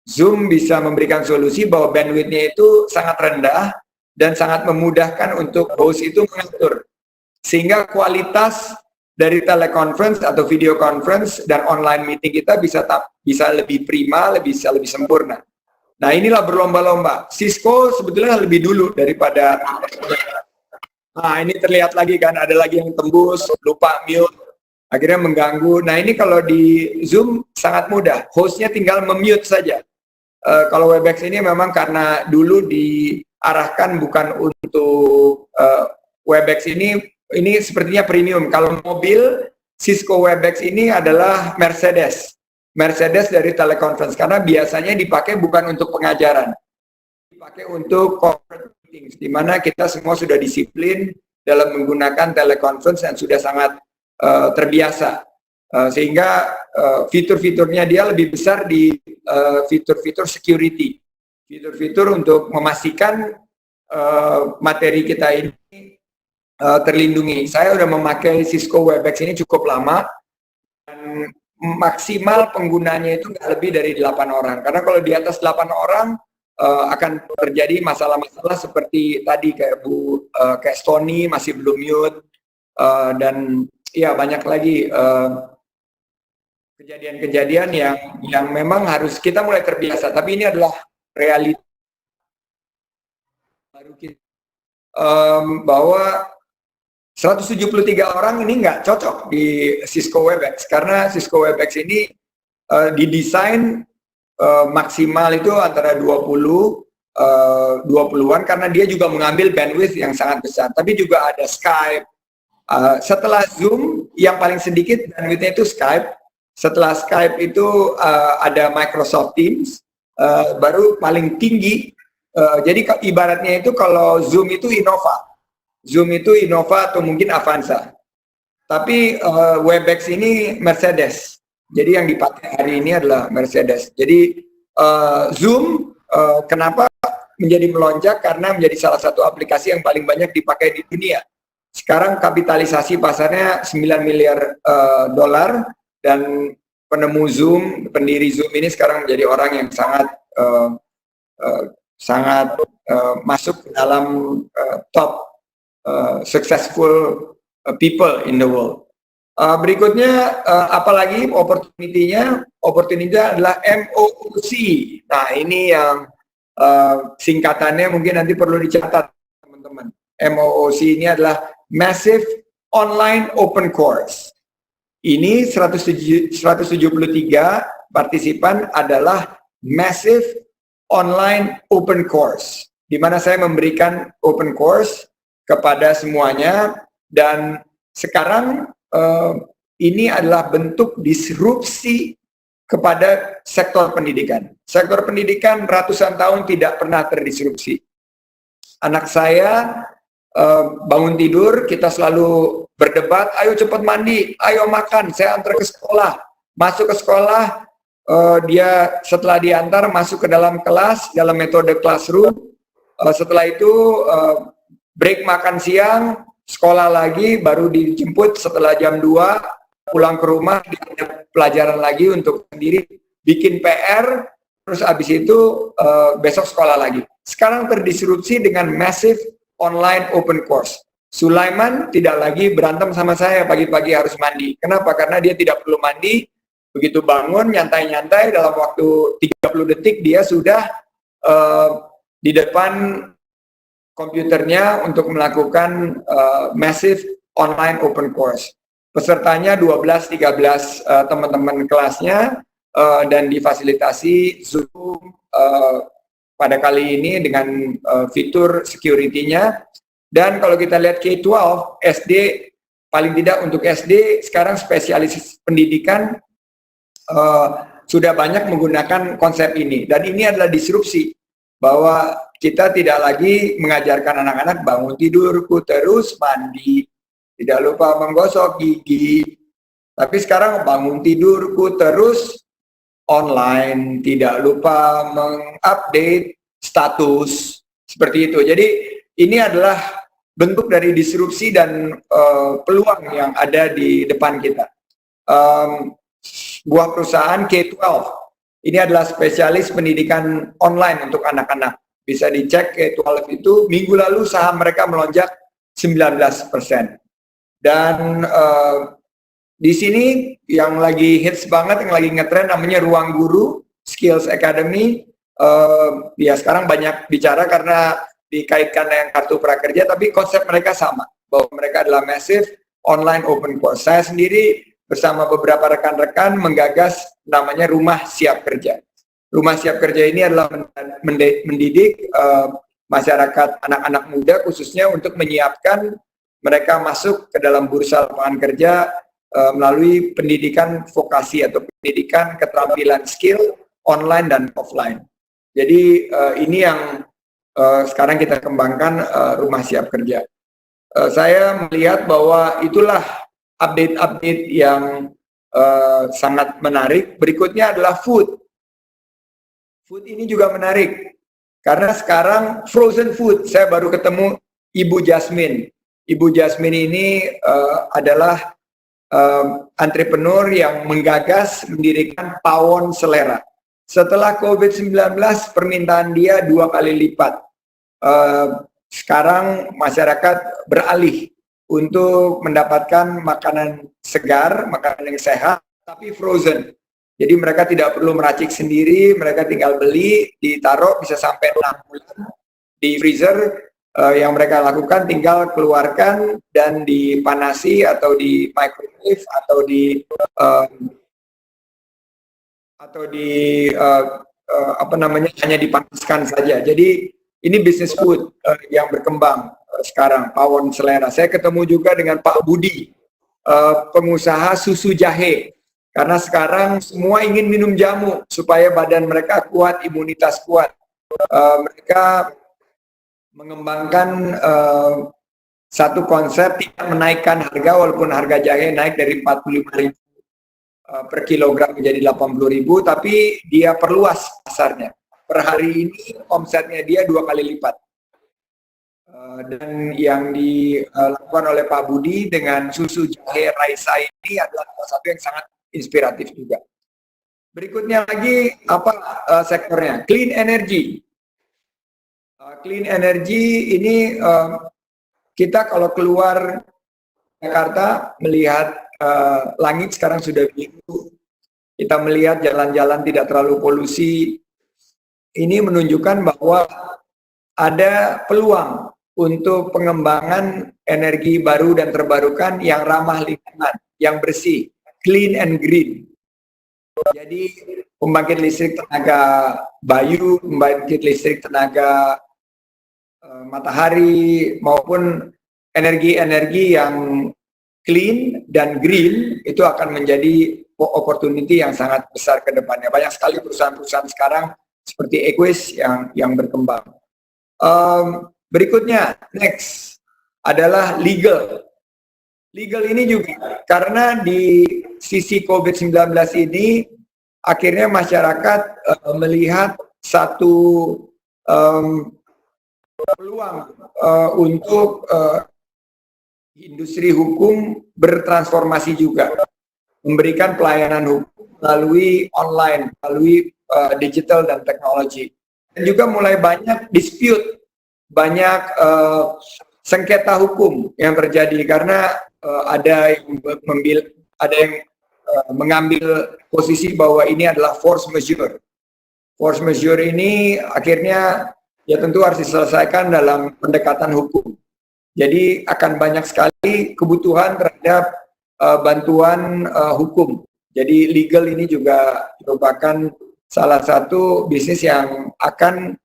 Zoom bisa memberikan solusi bahwa bandwidth-nya itu sangat rendah dan sangat memudahkan untuk host itu mengatur. Sehingga kualitas dari teleconference atau video conference dan online meeting kita bisa lebih prima, bisa lebih sempurna. Nah, inilah berlomba-lomba. Cisco sebetulnya lebih dulu daripada. Nah, ini terlihat lagi kan, ada lagi yang tembus, lupa mute, akhirnya mengganggu. Nah, ini kalau di Zoom sangat mudah. Hostnya tinggal memute saja. Kalau Webex ini memang karena dulu diarahkan bukan untuk Webex ini sepertinya premium. Kalau mobil, Cisco Webex ini adalah Mercedes dari teleconference, karena biasanya dipakai bukan untuk pengajaran, dipakai untuk corporate meetings, di mana kita semua sudah disiplin dalam menggunakan teleconference dan sudah sangat terbiasa. Sehingga fitur-fiturnya dia lebih besar di fitur-fitur security, fitur-fitur untuk memastikan materi kita ini terlindungi. Saya sudah memakai Cisco Webex ini cukup lama dan maksimal penggunanya itu nggak lebih dari 8 orang. Karena kalau di atas 8 orang akan terjadi masalah-masalah seperti tadi kayak kayak Stony masih belum mute dan ya banyak lagi kejadian-kejadian yang memang harus kita mulai terbiasa, tapi ini adalah realita baru kita, bahwa 173 orang ini nggak cocok di Cisco Webex, karena Cisco Webex ini didesain maksimal itu antara 20-an karena dia juga mengambil bandwidth yang sangat besar, tapi juga ada Skype. Setelah Zoom yang paling sedikit bandwidthnya itu Skype. Setelah Skype itu ada Microsoft Teams, baru paling tinggi. Jadi ibaratnya itu kalau Zoom itu Innova atau mungkin Avanza. Tapi Webex ini Mercedes. Jadi yang dipakai hari ini adalah Mercedes. Jadi Zoom kenapa menjadi melonjak? Karena menjadi salah satu aplikasi yang paling banyak dipakai di dunia. Sekarang kapitalisasi pasarnya 9 miliar dolar. Dan penemu Zoom, pendiri Zoom ini sekarang menjadi orang yang sangat masuk ke dalam top successful people in the world. Berikutnya apalagi opportunity-nya adalah MOOC. Nah, ini yang singkatannya mungkin nanti perlu dicatat teman-teman. MOOC ini adalah Massive Online Open Course. Ini 173 partisipan adalah Massive Online Open Course, di mana saya memberikan open course kepada semuanya, dan sekarang ini adalah bentuk disrupsi kepada sektor pendidikan. Sektor pendidikan ratusan tahun tidak pernah terdisrupsi. Anak saya bangun tidur, kita selalu berdebat, ayo cepat mandi, ayo makan, saya antar ke sekolah. Masuk ke sekolah, dia setelah diantar masuk ke dalam kelas, dalam metode classroom. Setelah itu break makan siang, sekolah lagi, baru dijemput setelah jam 2, pulang ke rumah, ada pelajaran lagi untuk sendiri, bikin PR, terus habis itu besok sekolah lagi. Sekarang terdisrupsi dengan massive online open course. Sulaiman tidak lagi berantem sama saya pagi-pagi harus mandi. Kenapa? Karena dia tidak perlu mandi. Begitu bangun, nyantai-nyantai, dalam waktu 30 detik dia sudah di depan komputernya untuk melakukan massive online open course. Pesertanya 12-13 teman-teman kelasnya dan difasilitasi Zoom pada kali ini dengan fitur security-nya. Dan kalau kita lihat K-12, SD, paling tidak untuk SD, sekarang spesialis pendidikan sudah banyak menggunakan konsep ini. Dan ini adalah disrupsi, bahwa kita tidak lagi mengajarkan anak-anak bangun tidurku terus mandi, tidak lupa menggosok gigi. Tapi sekarang bangun tidurku terus online, tidak lupa mengupdate status, seperti itu. Jadi ini adalah bentuk dari disrupsi dan peluang yang ada di depan kita. Sebuah perusahaan K-12, ini adalah spesialis pendidikan online untuk anak-anak. Bisa dicek K-12 itu, minggu lalu saham mereka melonjak 19%. Dan di sini yang lagi hits banget, yang lagi ngetren namanya Ruang Guru, Skills Academy. Ya sekarang banyak bicara karena dikaitkan dengan kartu prakerja, tapi konsep mereka sama, bahwa mereka adalah massive online open course. Saya sendiri bersama beberapa rekan-rekan menggagas namanya Rumah Siap Kerja. Rumah Siap Kerja ini adalah mendidik masyarakat, anak-anak muda khususnya untuk menyiapkan mereka masuk ke dalam bursa lapangan kerja melalui pendidikan vokasi atau pendidikan keterampilan skill online dan offline. Jadi ini yang sekarang kita kembangkan Rumah Siap Kerja. Saya melihat bahwa itulah update-update yang sangat menarik. Berikutnya adalah food. Food ini juga menarik karena sekarang frozen food. Saya baru ketemu Ibu Jasmine. Ibu Jasmine ini adalah entrepreneur yang menggagas mendirikan Pawon Selera. Setelah COVID-19, permintaan dia 2 kali lipat. Sekarang masyarakat beralih untuk mendapatkan makanan segar, makanan yang sehat, tapi frozen. Jadi mereka tidak perlu meracik sendiri, mereka tinggal beli, ditaruh bisa sampai 6 bulan di freezer. Yang mereka lakukan tinggal keluarkan dan dipanasi atau di microwave atau di hanya dipanaskan saja. Jadi ini bisnis food yang berkembang sekarang, Pawon Selera. Saya ketemu juga dengan Pak Budi, pengusaha susu jahe, karena sekarang semua ingin minum jamu supaya badan mereka kuat, imunitas kuat. Mereka mengembangkan satu konsep tidak menaikkan harga, walaupun harga jahe naik dari 45.000 per kilogram menjadi 80.000, tapi dia perluas pasarnya. Per hari ini omsetnya dia 2 kali lipat. Dan yang dilakukan oleh Pak Budi dengan susu jahe Raisa ini adalah salah satu yang sangat inspiratif juga. Berikutnya lagi sektornya? Clean energy. Clean energy ini kita kalau keluar Jakarta melihat langit sekarang sudah biru, kita melihat jalan-jalan tidak terlalu polusi. Ini menunjukkan bahwa ada peluang untuk pengembangan energi baru dan terbarukan yang ramah lingkungan, yang bersih, clean and green. Jadi pembangkit listrik tenaga bayu, pembangkit listrik tenaga matahari, maupun energi-energi yang clean dan green itu akan menjadi opportunity yang sangat besar ke depannya. Banyak sekali perusahaan-perusahaan sekarang seperti Equis yang berkembang. Berikutnya, next, adalah legal. Legal ini juga, karena di sisi COVID-19 ini, akhirnya masyarakat melihat satu peluang untuk industri hukum bertransformasi juga, memberikan pelayanan hukum melalui online, melalui digital dan teknologi. Dan juga mulai banyak dispute, banyak sengketa hukum yang terjadi karena ada yang mengambil posisi bahwa ini adalah force majeure. Force majeure ini akhirnya ya tentu harus diselesaikan dalam pendekatan hukum. Jadi akan banyak sekali kebutuhan terhadap bantuan hukum. Jadi legal ini juga merupakan salah satu bisnis yang akan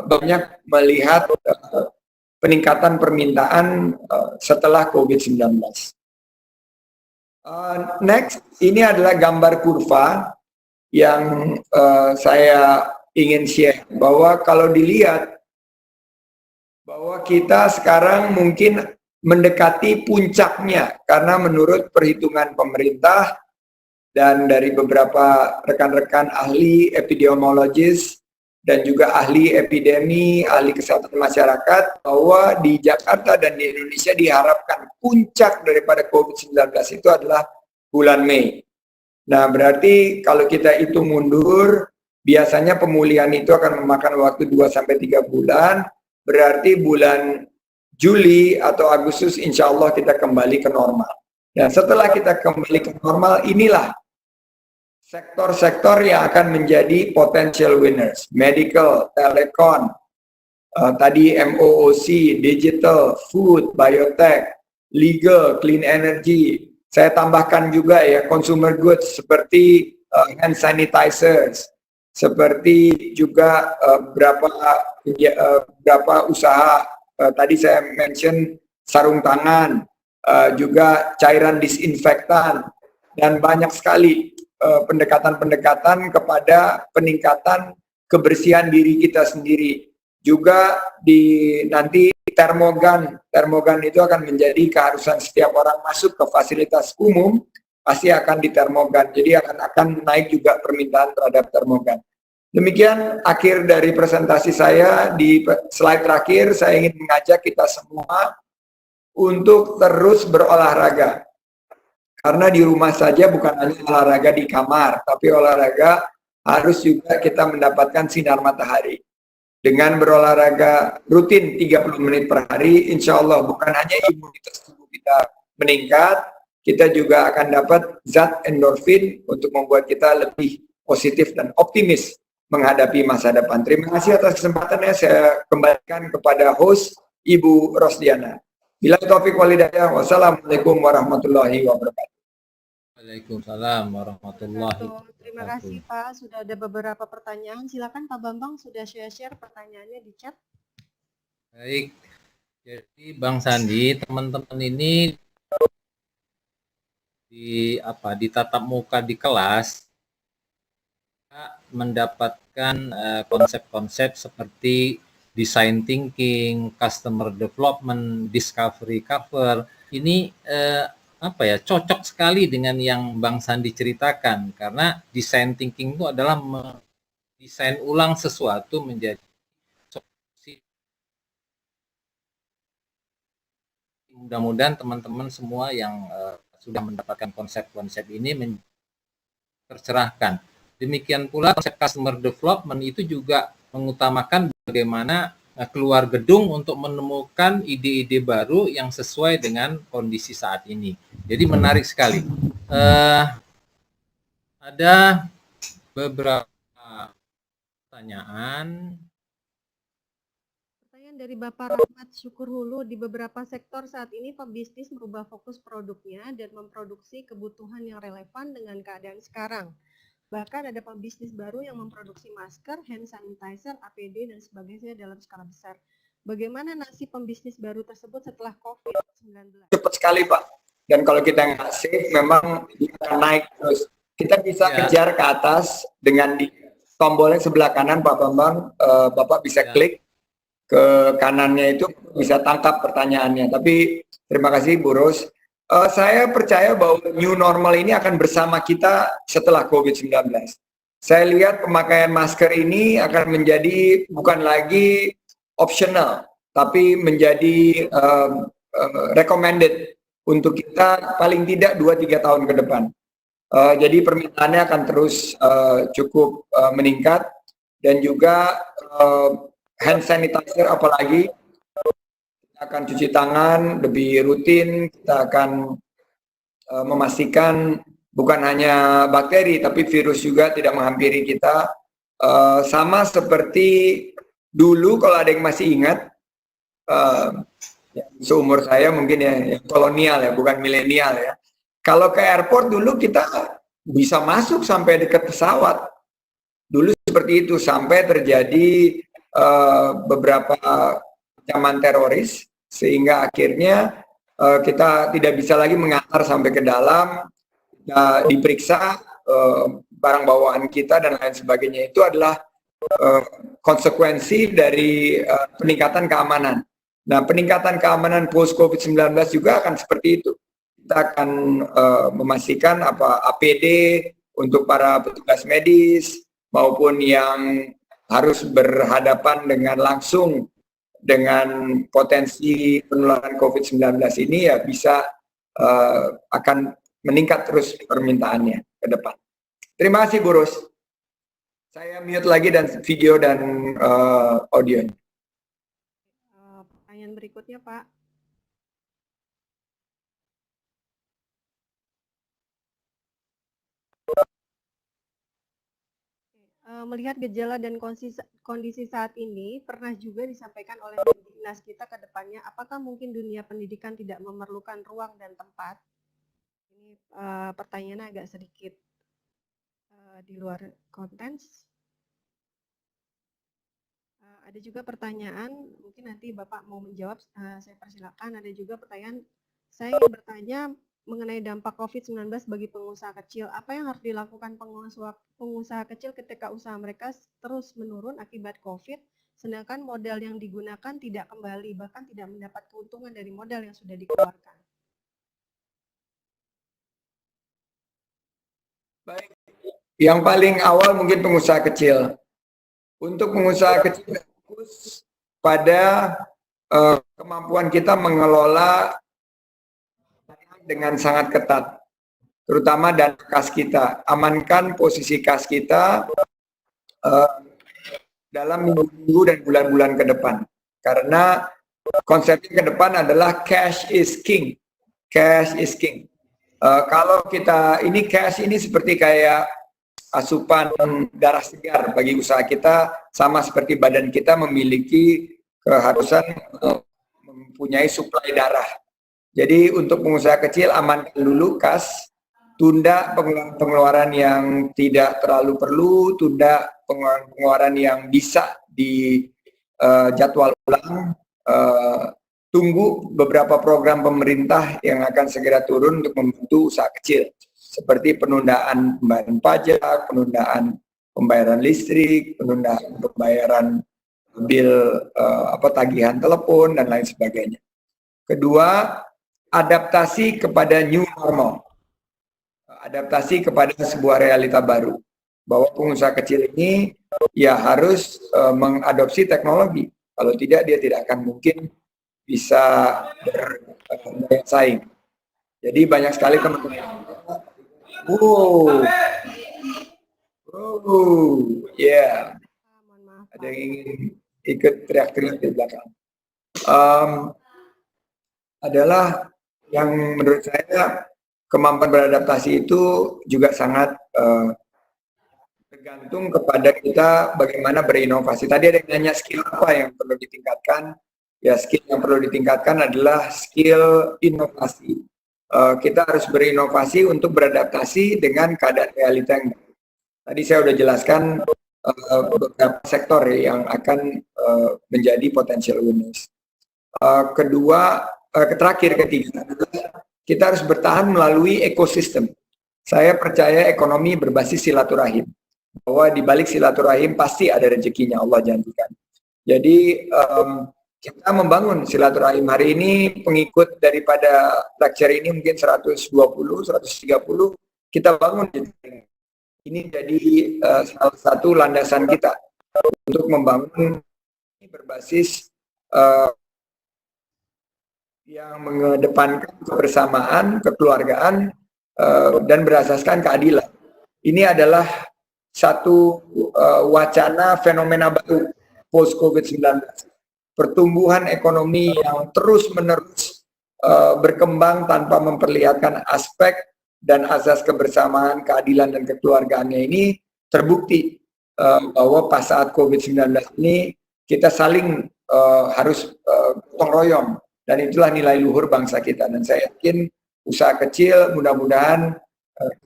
banyak melihat peningkatan permintaan setelah COVID-19. Next, ini adalah gambar kurva yang saya ingin share, bahwa kalau dilihat bahwa kita sekarang mungkin mendekati puncaknya, karena menurut perhitungan pemerintah dan dari beberapa rekan-rekan ahli epidemiologis dan juga ahli epidemi, ahli kesehatan masyarakat, bahwa di Jakarta dan di Indonesia diharapkan puncak daripada COVID-19 itu adalah bulan Mei. Nah, berarti kalau kita hitung mundur, biasanya pemulihan itu akan memakan waktu 2-3 bulan, berarti bulan Juli atau Agustus insya Allah kita kembali ke normal. Dan setelah kita kembali ke normal, inilah sektor-sektor yang akan menjadi potential winners. Medical, telecom, tadi MOOC, digital, food, biotech, legal, clean energy. Saya tambahkan juga ya consumer goods seperti hand sanitizers, seperti juga beberapa usaha, tadi saya mention sarung tangan, juga cairan disinfektan, dan banyak sekali pendekatan-pendekatan kepada peningkatan kebersihan diri kita sendiri. Juga di nanti termogan itu akan menjadi keharusan setiap orang masuk ke fasilitas umum, pasti akan ditermogan. Jadi akan naik juga permintaan terhadap termogan. Demikian akhir dari presentasi saya. Di slide terakhir saya ingin mengajak kita semua untuk terus berolahraga. Karena di rumah saja bukan hanya olahraga di kamar, tapi olahraga harus juga kita mendapatkan sinar matahari. Dengan berolahraga rutin 30 menit per hari, insya Allah bukan hanya imunitas tubuh kita meningkat, kita juga akan dapat zat endorfin untuk membuat kita lebih positif dan optimis menghadapi masa depan. Terima kasih atas kesempatannya. Saya kembalikan kepada host Ibu Rosdiana. Bila taufik walhidayah, wassalamualaikum warahmatullahi wabarakatuh. Waalaikumsalam warahmatullahi wabarakatuh. Terima kasih Pak, sudah ada beberapa pertanyaan. Silakan Pak Bambang sudah share pertanyaannya di chat. Baik, jadi Bang Sandi, teman-teman ini di tatap muka di kelas mendapatkan konsep-konsep seperti design thinking, customer development, discovery cover. Ini cocok sekali dengan yang Bang Sandi ceritakan, karena design thinking itu adalah mendesain ulang sesuatu menjadi solusi. Mudah-mudahan teman-teman semua yang sudah mendapatkan konsep-konsep ini tercerahkan. Demikian pula konsep customer development itu juga mengutamakan bagaimana keluar gedung untuk menemukan ide-ide baru yang sesuai dengan kondisi saat ini. Jadi menarik sekali. Ada beberapa pertanyaan. Pertanyaan dari Bapak Rahmat Syukur Hulu, di beberapa sektor saat ini pebisnis merubah fokus produknya dan memproduksi kebutuhan yang relevan dengan keadaan sekarang. Bahkan ada pebisnis baru yang memproduksi masker, hand sanitizer, APD, dan sebagainya dalam skala besar. Bagaimana nasib pebisnis baru tersebut setelah COVID-19? Cepat sekali Pak. Dan kalau kita nggak safe, memang akan naik terus. Kita bisa kejar ke atas dengan di tombolnya sebelah kanan Pak Bambang. Bapak bisa klik ke kanannya itu, bisa tangkap pertanyaannya. Tapi terima kasih Bu Ros. Saya percaya bahwa new normal ini akan bersama kita setelah COVID-19. Saya lihat pemakaian masker ini akan menjadi bukan lagi optional, tapi menjadi recommended untuk kita paling tidak 2-3 tahun ke depan. Jadi permintaannya akan terus cukup meningkat, dan juga hand sanitizer apalagi akan cuci tangan lebih rutin, kita akan memastikan bukan hanya bakteri tapi virus juga tidak menghampiri kita. Sama seperti dulu, kalau ada yang masih ingat, seumur saya mungkin ya, yang kolonial ya, bukan milenial ya. Kalau ke airport dulu kita bisa masuk sampai dekat pesawat. Dulu seperti itu, sampai terjadi beberapa ancaman teroris, sehingga akhirnya kita tidak bisa lagi mengantar sampai ke dalam, diperiksa barang bawaan kita dan lain sebagainya. Itu adalah konsekuensi dari peningkatan keamanan. Nah, peningkatan keamanan post COVID-19 juga akan seperti itu. Kita akan memastikan APD untuk para petugas medis maupun yang harus berhadapan dengan langsung dengan potensi penularan COVID-19 ini, ya bisa akan meningkat terus permintaannya ke depan. Terima kasih, Bu Ros. Saya mute lagi dan video dan audionya. Pertanyaan berikutnya, Pak. Melihat gejala dan kondisi saat ini, pernah juga disampaikan oleh Dinas kita ke depannya, apakah mungkin dunia pendidikan tidak memerlukan ruang dan tempat? Ini pertanyaannya agak sedikit di luar konteks. Ada juga pertanyaan, mungkin nanti Bapak mau menjawab, saya persilakan. Ada juga pertanyaan, saya bertanya mengenai dampak COVID-19 bagi pengusaha kecil. Apa yang harus dilakukan pengusaha kecil ketika usaha mereka terus menurun akibat COVID, sedangkan modal yang digunakan tidak kembali, bahkan tidak mendapat keuntungan dari modal yang sudah dikeluarkan? Baik. Yang paling awal mungkin pengusaha kecil. Untuk pengusaha kecil, fokus pada kemampuan kita mengelola dengan sangat ketat, terutama dana kas kita. Amankan posisi kas kita dalam minggu-minggu dan bulan-bulan ke depan. Karena konsepnya ke depan adalah cash is king. Cash is king. Kalau kita, ini cash ini seperti kayak asupan darah segar bagi usaha kita, sama seperti badan kita memiliki keharusan mempunyai suplai darah. Jadi untuk pengusaha kecil, amankan dulu kas, tunda pengeluaran yang tidak terlalu perlu, tunda pengeluaran yang bisa di jadwal ulang, tunggu beberapa program pemerintah yang akan segera turun untuk membantu usaha kecil, seperti penundaan pembayaran pajak, penundaan pembayaran listrik, penundaan pembayaran bil tagihan telepon dan lain sebagainya. Kedua, adaptasi kepada new normal, adaptasi kepada sebuah realita baru, bahwa pengusaha kecil ini ya harus mengadopsi teknologi. Kalau tidak, dia tidak akan mungkin bisa bersaing. Jadi banyak sekali teman-teman. Ya. Ada yang ingin ikut teriak-teriak di belakang. Adalah yang menurut saya kemampuan beradaptasi itu juga sangat tergantung kepada kita bagaimana berinovasi. Tadi ada yang nanya skill apa yang perlu ditingkatkan. Ya, skill yang perlu ditingkatkan adalah skill inovasi. Kita harus berinovasi untuk beradaptasi dengan keadaan realita yang baru. Tadi saya sudah jelaskan beberapa sektor yang akan menjadi potensial winners. Ketiga, kita harus bertahan melalui ekosistem. Saya percaya ekonomi berbasis silaturahim, bahwa di balik silaturahim pasti ada rezekinya, Allah janjikan. Jadi kita membangun silaturahim. Hari ini pengikut daripada lecture ini mungkin 120, 130, kita bangun. Ini jadi salah satu landasan kita untuk membangun berbasis yang mengedepankan kebersamaan, kekeluargaan, dan berasaskan keadilan. Ini adalah satu wacana fenomena baru post COVID-19. pertumbuhan ekonomi yang terus-menerus berkembang tanpa memperlihatkan aspek dan azas kebersamaan, keadilan, dan kekeluargaannya ini terbukti bahwa pas saat COVID-19 ini kita saling harus gotong royong, dan itulah nilai luhur bangsa kita. Dan saya yakin usaha kecil mudah-mudahan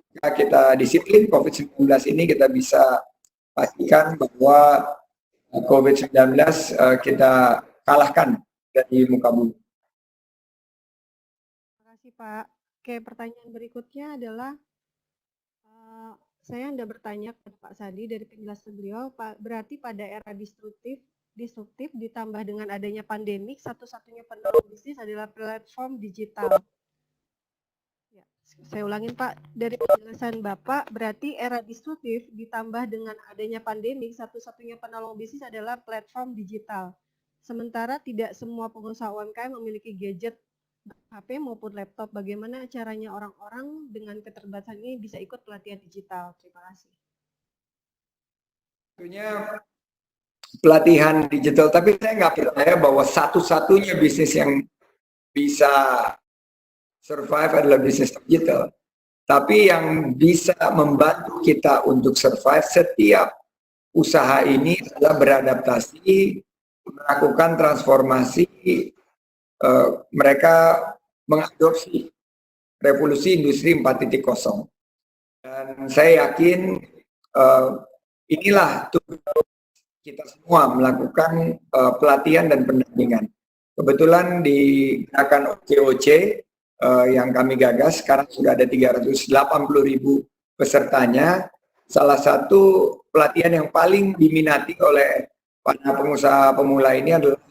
jika kita disiplin COVID-19 ini kita bisa pastikan bahwa COVID-19 kita kalahkan dari muka bumi. Terima kasih Pak. Oke, pertanyaan berikutnya adalah saya hendak bertanya kepada Pak Sadi dari penjelasan beliau, berarti pada era disruptif ditambah dengan adanya pandemik, satu-satunya penolong bisnis adalah platform digital. Ya, saya ulangin Pak, dari penjelasan Bapak, berarti era disruptif ditambah dengan adanya pandemik, satu-satunya penolong bisnis adalah platform digital. Sementara tidak semua pengusaha UMKM memiliki gadget HP maupun laptop. Bagaimana caranya orang-orang dengan keterbatasan ini bisa ikut pelatihan digital? Terima kasih. Tentunya pelatihan digital, tapi saya nggak percaya bahwa satu-satunya bisnis yang bisa survive adalah bisnis digital. Tapi yang bisa membantu kita untuk survive setiap usaha ini adalah beradaptasi, melakukan transformasi, mereka mengadopsi revolusi industri 4.0. Dan saya yakin inilah tugas kita semua melakukan pelatihan dan pendampingan. Kebetulan di gerakan OKOC yang kami gagas, sekarang sudah ada 380.000 pesertanya. Salah satu pelatihan yang paling diminati oleh para pengusaha pemula ini adalah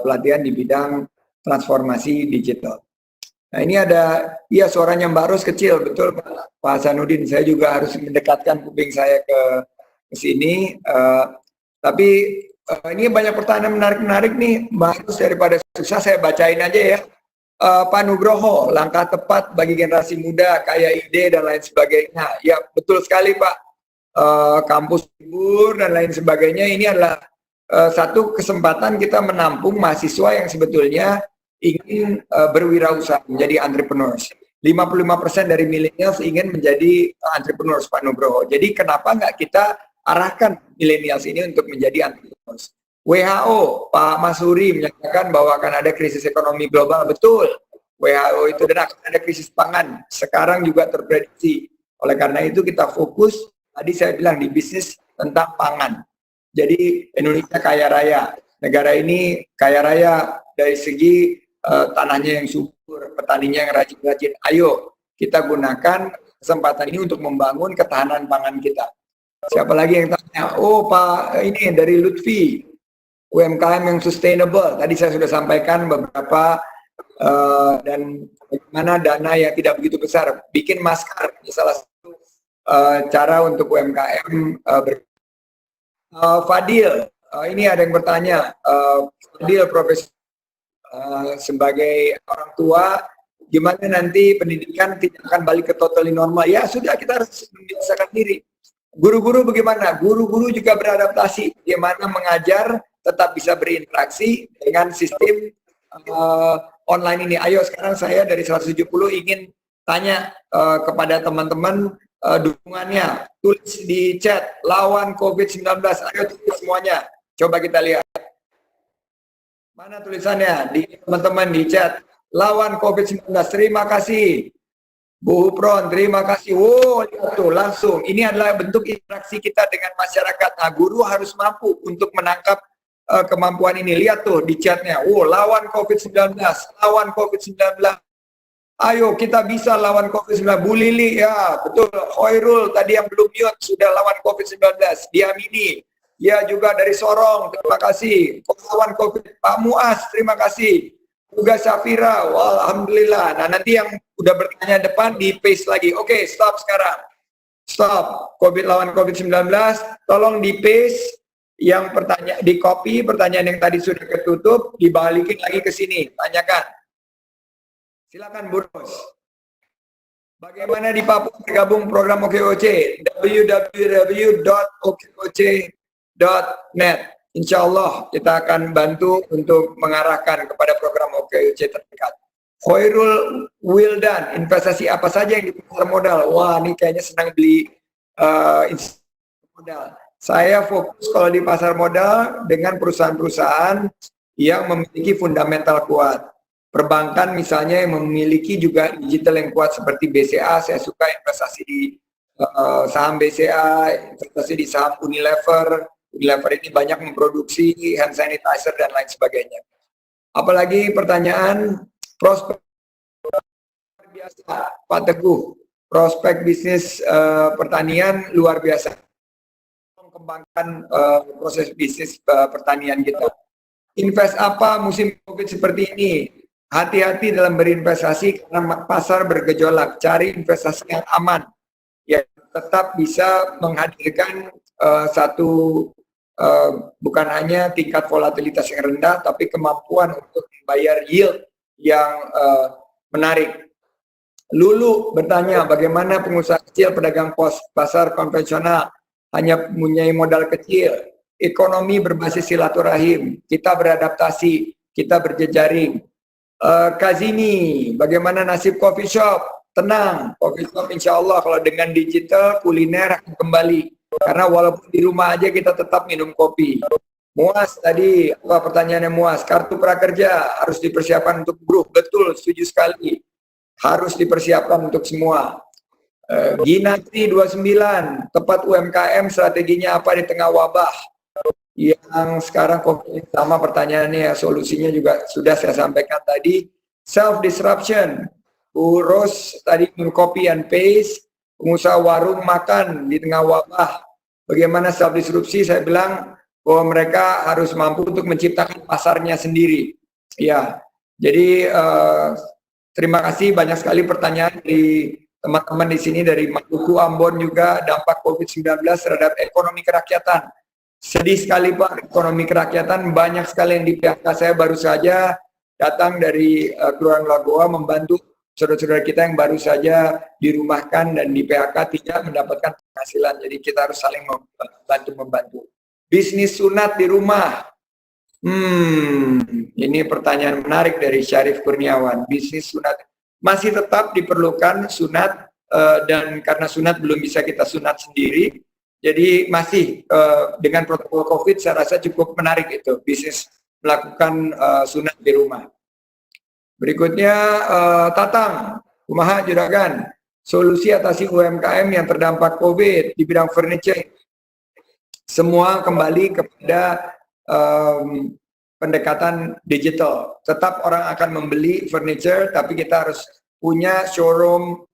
pelatihan di bidang transformasi digital. Nah ini ada, iya suaranya Mbak Ros kecil, betul Pak Hasanuddin. Saya juga harus mendekatkan kuping saya ke sini. Tapi ini banyak pertanyaan menarik-menarik nih Mbak Ros, daripada susah saya bacain aja ya. Pak Nugroho, langkah tepat bagi generasi muda, kaya ide dan lain sebagainya. Ya betul sekali Pak. Kampus libur dan lain sebagainya ini adalah satu kesempatan kita menampung mahasiswa yang sebetulnya ingin berwirausaha, menjadi entrepreneurs. 55% dari millennials ingin menjadi entrepreneurs, Pak Nugroho. Jadi kenapa nggak kita arahkan millennials ini untuk menjadi entrepreneurs? WHO, Pak Masuri menyatakan bahwa akan ada krisis ekonomi global. Betul, WHO itu, dan akan ada krisis pangan. Sekarang juga terprediksi. Oleh karena itu kita fokus, tadi saya bilang, di bisnis tentang pangan. Jadi Indonesia kaya raya. Negara ini kaya raya dari segi tanahnya yang subur, petaninya yang rajin-rajin. Ayo kita gunakan kesempatan ini untuk membangun ketahanan pangan kita. Siapa lagi yang tanya? Oh Pak, ini dari Lutfi, UMKM yang sustainable. Tadi saya sudah sampaikan beberapa dan bagaimana dana yang tidak begitu besar. Bikin masker, salah satu cara untuk UMKM. Fadil, ini ada yang bertanya. Fadil, Profesor, sebagai orang tua, gimana nanti pendidikan tidak akan balik ke totally normal? Ya sudah, kita harus membiasakan diri. Guru-guru bagaimana? Guru-guru juga beradaptasi, bagaimana mengajar tetap bisa berinteraksi dengan sistem online ini. Ayo sekarang saya dari 170 ingin tanya kepada teman-teman dukungannya. Tulis di chat, lawan COVID-19. Ayo tulis semuanya. Coba kita lihat. Mana tulisannya? Di teman-teman di chat. Lawan COVID-19. Terima kasih. Bu Hupron, terima kasih. Wow, lihat tuh langsung. Ini adalah bentuk interaksi kita dengan masyarakat. Nah, guru harus mampu untuk menangkap kemampuan ini. Lihat tuh di chatnya. Wow, lawan COVID-19. Lawan COVID-19. Ayo kita bisa lawan COVID-19. Bu Lili, ya betul. Hoirul tadi yang belum mute sudah lawan COVID-19. Diamini. Ya juga dari Sorong, terima kasih. Lawan COVID. Pak Muas, terima kasih. Juga Safira, wah, alhamdulillah. Nah nanti yang udah bertanya depan di paste lagi. Oke, stop sekarang. Stop. COVID lawan COVID-19. Tolong di paste yang pertanyaan, di copy pertanyaan yang tadi sudah ketutup, dibalikin lagi ke sini. Tanyakan. Silakan Bu Ros. Bagaimana di Papua bergabung program OKOC? www.okoc.net. insya Allah kita akan bantu untuk mengarahkan kepada program OKUC terdekat. Khairul Wildan, investasi apa saja yang di pasar modal? Wah, ini kayaknya senang beli modal. Saya fokus kalau di pasar modal dengan perusahaan-perusahaan yang memiliki fundamental kuat. Perbankan misalnya yang memiliki juga digital yang kuat seperti BCA, saya suka investasi di saham BCA, investasi di saham Unilever. Unilever ini banyak memproduksi hand sanitizer dan lain sebagainya. Apalagi pertanyaan prospek luar biasa, Pak Teguh. Prospek bisnis pertanian luar biasa. Mengembangkan proses bisnis pertanian kita. Invest apa musim COVID seperti ini? Hati-hati dalam berinvestasi karena pasar bergejolak. Cari investasi yang aman, yang tetap bisa menghadirkan bukan hanya tingkat volatilitas yang rendah, tapi kemampuan untuk membayar yield yang menarik. Lulu bertanya, bagaimana pengusaha kecil pedagang pos pasar konvensional hanya mempunyai modal kecil, ekonomi berbasis silaturahim, kita beradaptasi, kita berjejaring. Kazini, bagaimana nasib coffee shop? Tenang, coffee shop insya Allah kalau dengan digital kuliner akan kembali. Karena walaupun di rumah aja kita tetap minum kopi. Muas tadi, apa pertanyaannya Muas? Kartu prakerja harus dipersiapkan untuk buruh. Betul, setuju sekali. Harus dipersiapkan untuk semua. Ginatri 29, tepat UMKM strateginya apa di tengah wabah? Yang sekarang COVID sama pertanyaannya, solusinya juga sudah saya sampaikan tadi. Self disruption, urus tadi copy and paste, pengusaha warung makan di tengah wabah. Bagaimana self disrupsi? Saya bilang bahwa mereka harus mampu untuk menciptakan pasarnya sendiri. Ya, jadi terima kasih, banyak sekali pertanyaan dari teman-teman di sini dari Maluku, Ambon juga, dampak COVID-19 terhadap ekonomi kerakyatan. Sedih sekali Pak, ekonomi kerakyatan banyak sekali yang di PHK. Saya baru saja datang dari Kelurahan Lagoa membantu saudara-saudara kita yang baru saja dirumahkan dan di PHK tidak mendapatkan penghasilan. Jadi kita harus saling membantu. Bisnis sunat di rumah. Ini pertanyaan menarik dari Syarif Kurniawan. Bisnis sunat masih tetap diperlukan sunat dan karena sunat belum bisa kita sunat sendiri. Jadi masih dengan protokol COVID saya rasa cukup menarik itu bisnis melakukan sunat di rumah. Berikutnya Tatang, kumaha juragan, solusi atasi UMKM yang terdampak COVID di bidang furniture. Semua kembali kepada pendekatan digital. Tetap orang akan membeli furniture, tapi kita harus punya showroom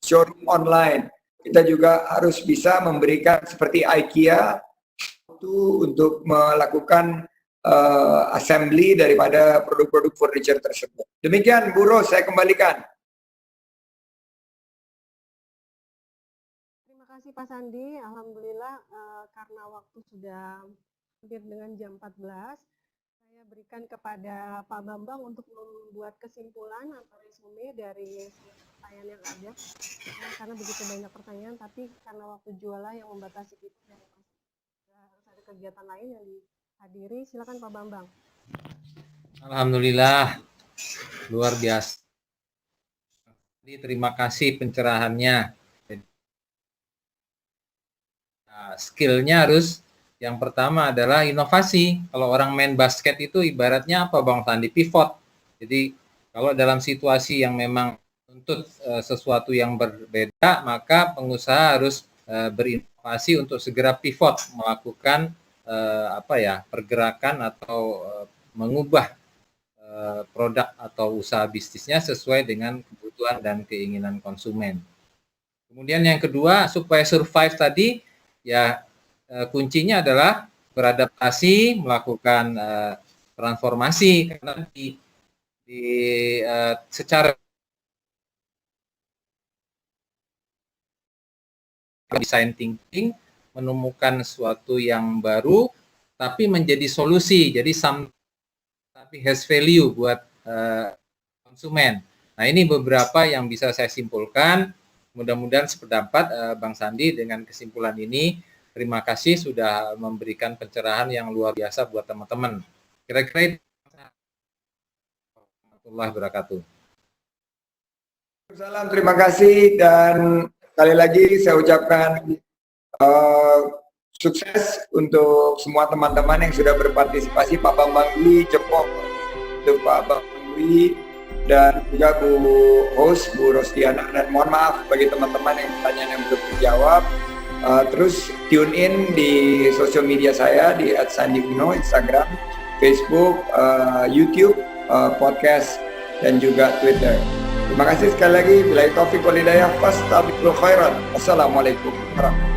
online. Kita juga harus bisa memberikan seperti IKEA itu untuk melakukan assembly daripada produk-produk furniture tersebut. Demikian Bu Ros, saya kembalikan. Terima kasih Pak Sandi. Alhamdulillah karena waktu sudah hampir dengan jam 14, saya berikan kepada Pak Bambang untuk membuat kesimpulan atau resume dari pertanyaan yang ada. Karena begitu banyak pertanyaan, tapi karena waktu jualan yang membatasi kita dan harus ada kegiatan lain yang dihadiri, silakan Pak Bambang. Alhamdulillah, luar biasa. Terima kasih pencerahannya. Nah, skillnya harus yang pertama adalah inovasi. Kalau orang main basket itu ibaratnya apa Bang Sandi? Pivot. Jadi kalau dalam situasi yang memang untuk sesuatu yang berbeda, maka pengusaha harus berinovasi untuk segera pivot, melakukan pergerakan atau mengubah produk atau usaha bisnisnya sesuai dengan kebutuhan dan keinginan konsumen. Kemudian yang kedua, supaya survive tadi, ya kuncinya adalah beradaptasi, melakukan transformasi, karena secara design thinking menemukan sesuatu yang baru tapi menjadi solusi, jadi tapi has value buat konsumen. Nah, ini beberapa yang bisa saya simpulkan. Mudah-mudahan sependapat Bang Sandi dengan kesimpulan ini. terima kasih sudah memberikan pencerahan yang luar biasa buat teman-teman. Kira-kira itu. Warahmatullahi wabarakatuh. Salam, terima kasih, dan sekali lagi saya ucapkan sukses untuk semua teman-teman yang sudah berpartisipasi. Pak Bambang Dwi, jempol untuk Pak Bambang Dwi, dan juga Bu host, Bu Rostiana, dan mohon maaf bagi teman-teman yang pertanyaan yang belum terjawab. Terus tune in di sosial media saya di @sandiguno, Instagram, Facebook, YouTube, podcast, dan juga Twitter. Terima kasih sekali lagi. Billahi taufiq wal hidayah. Fastabiqul khairat. Wassalamualaikum warahmatullahi wabarakatuh.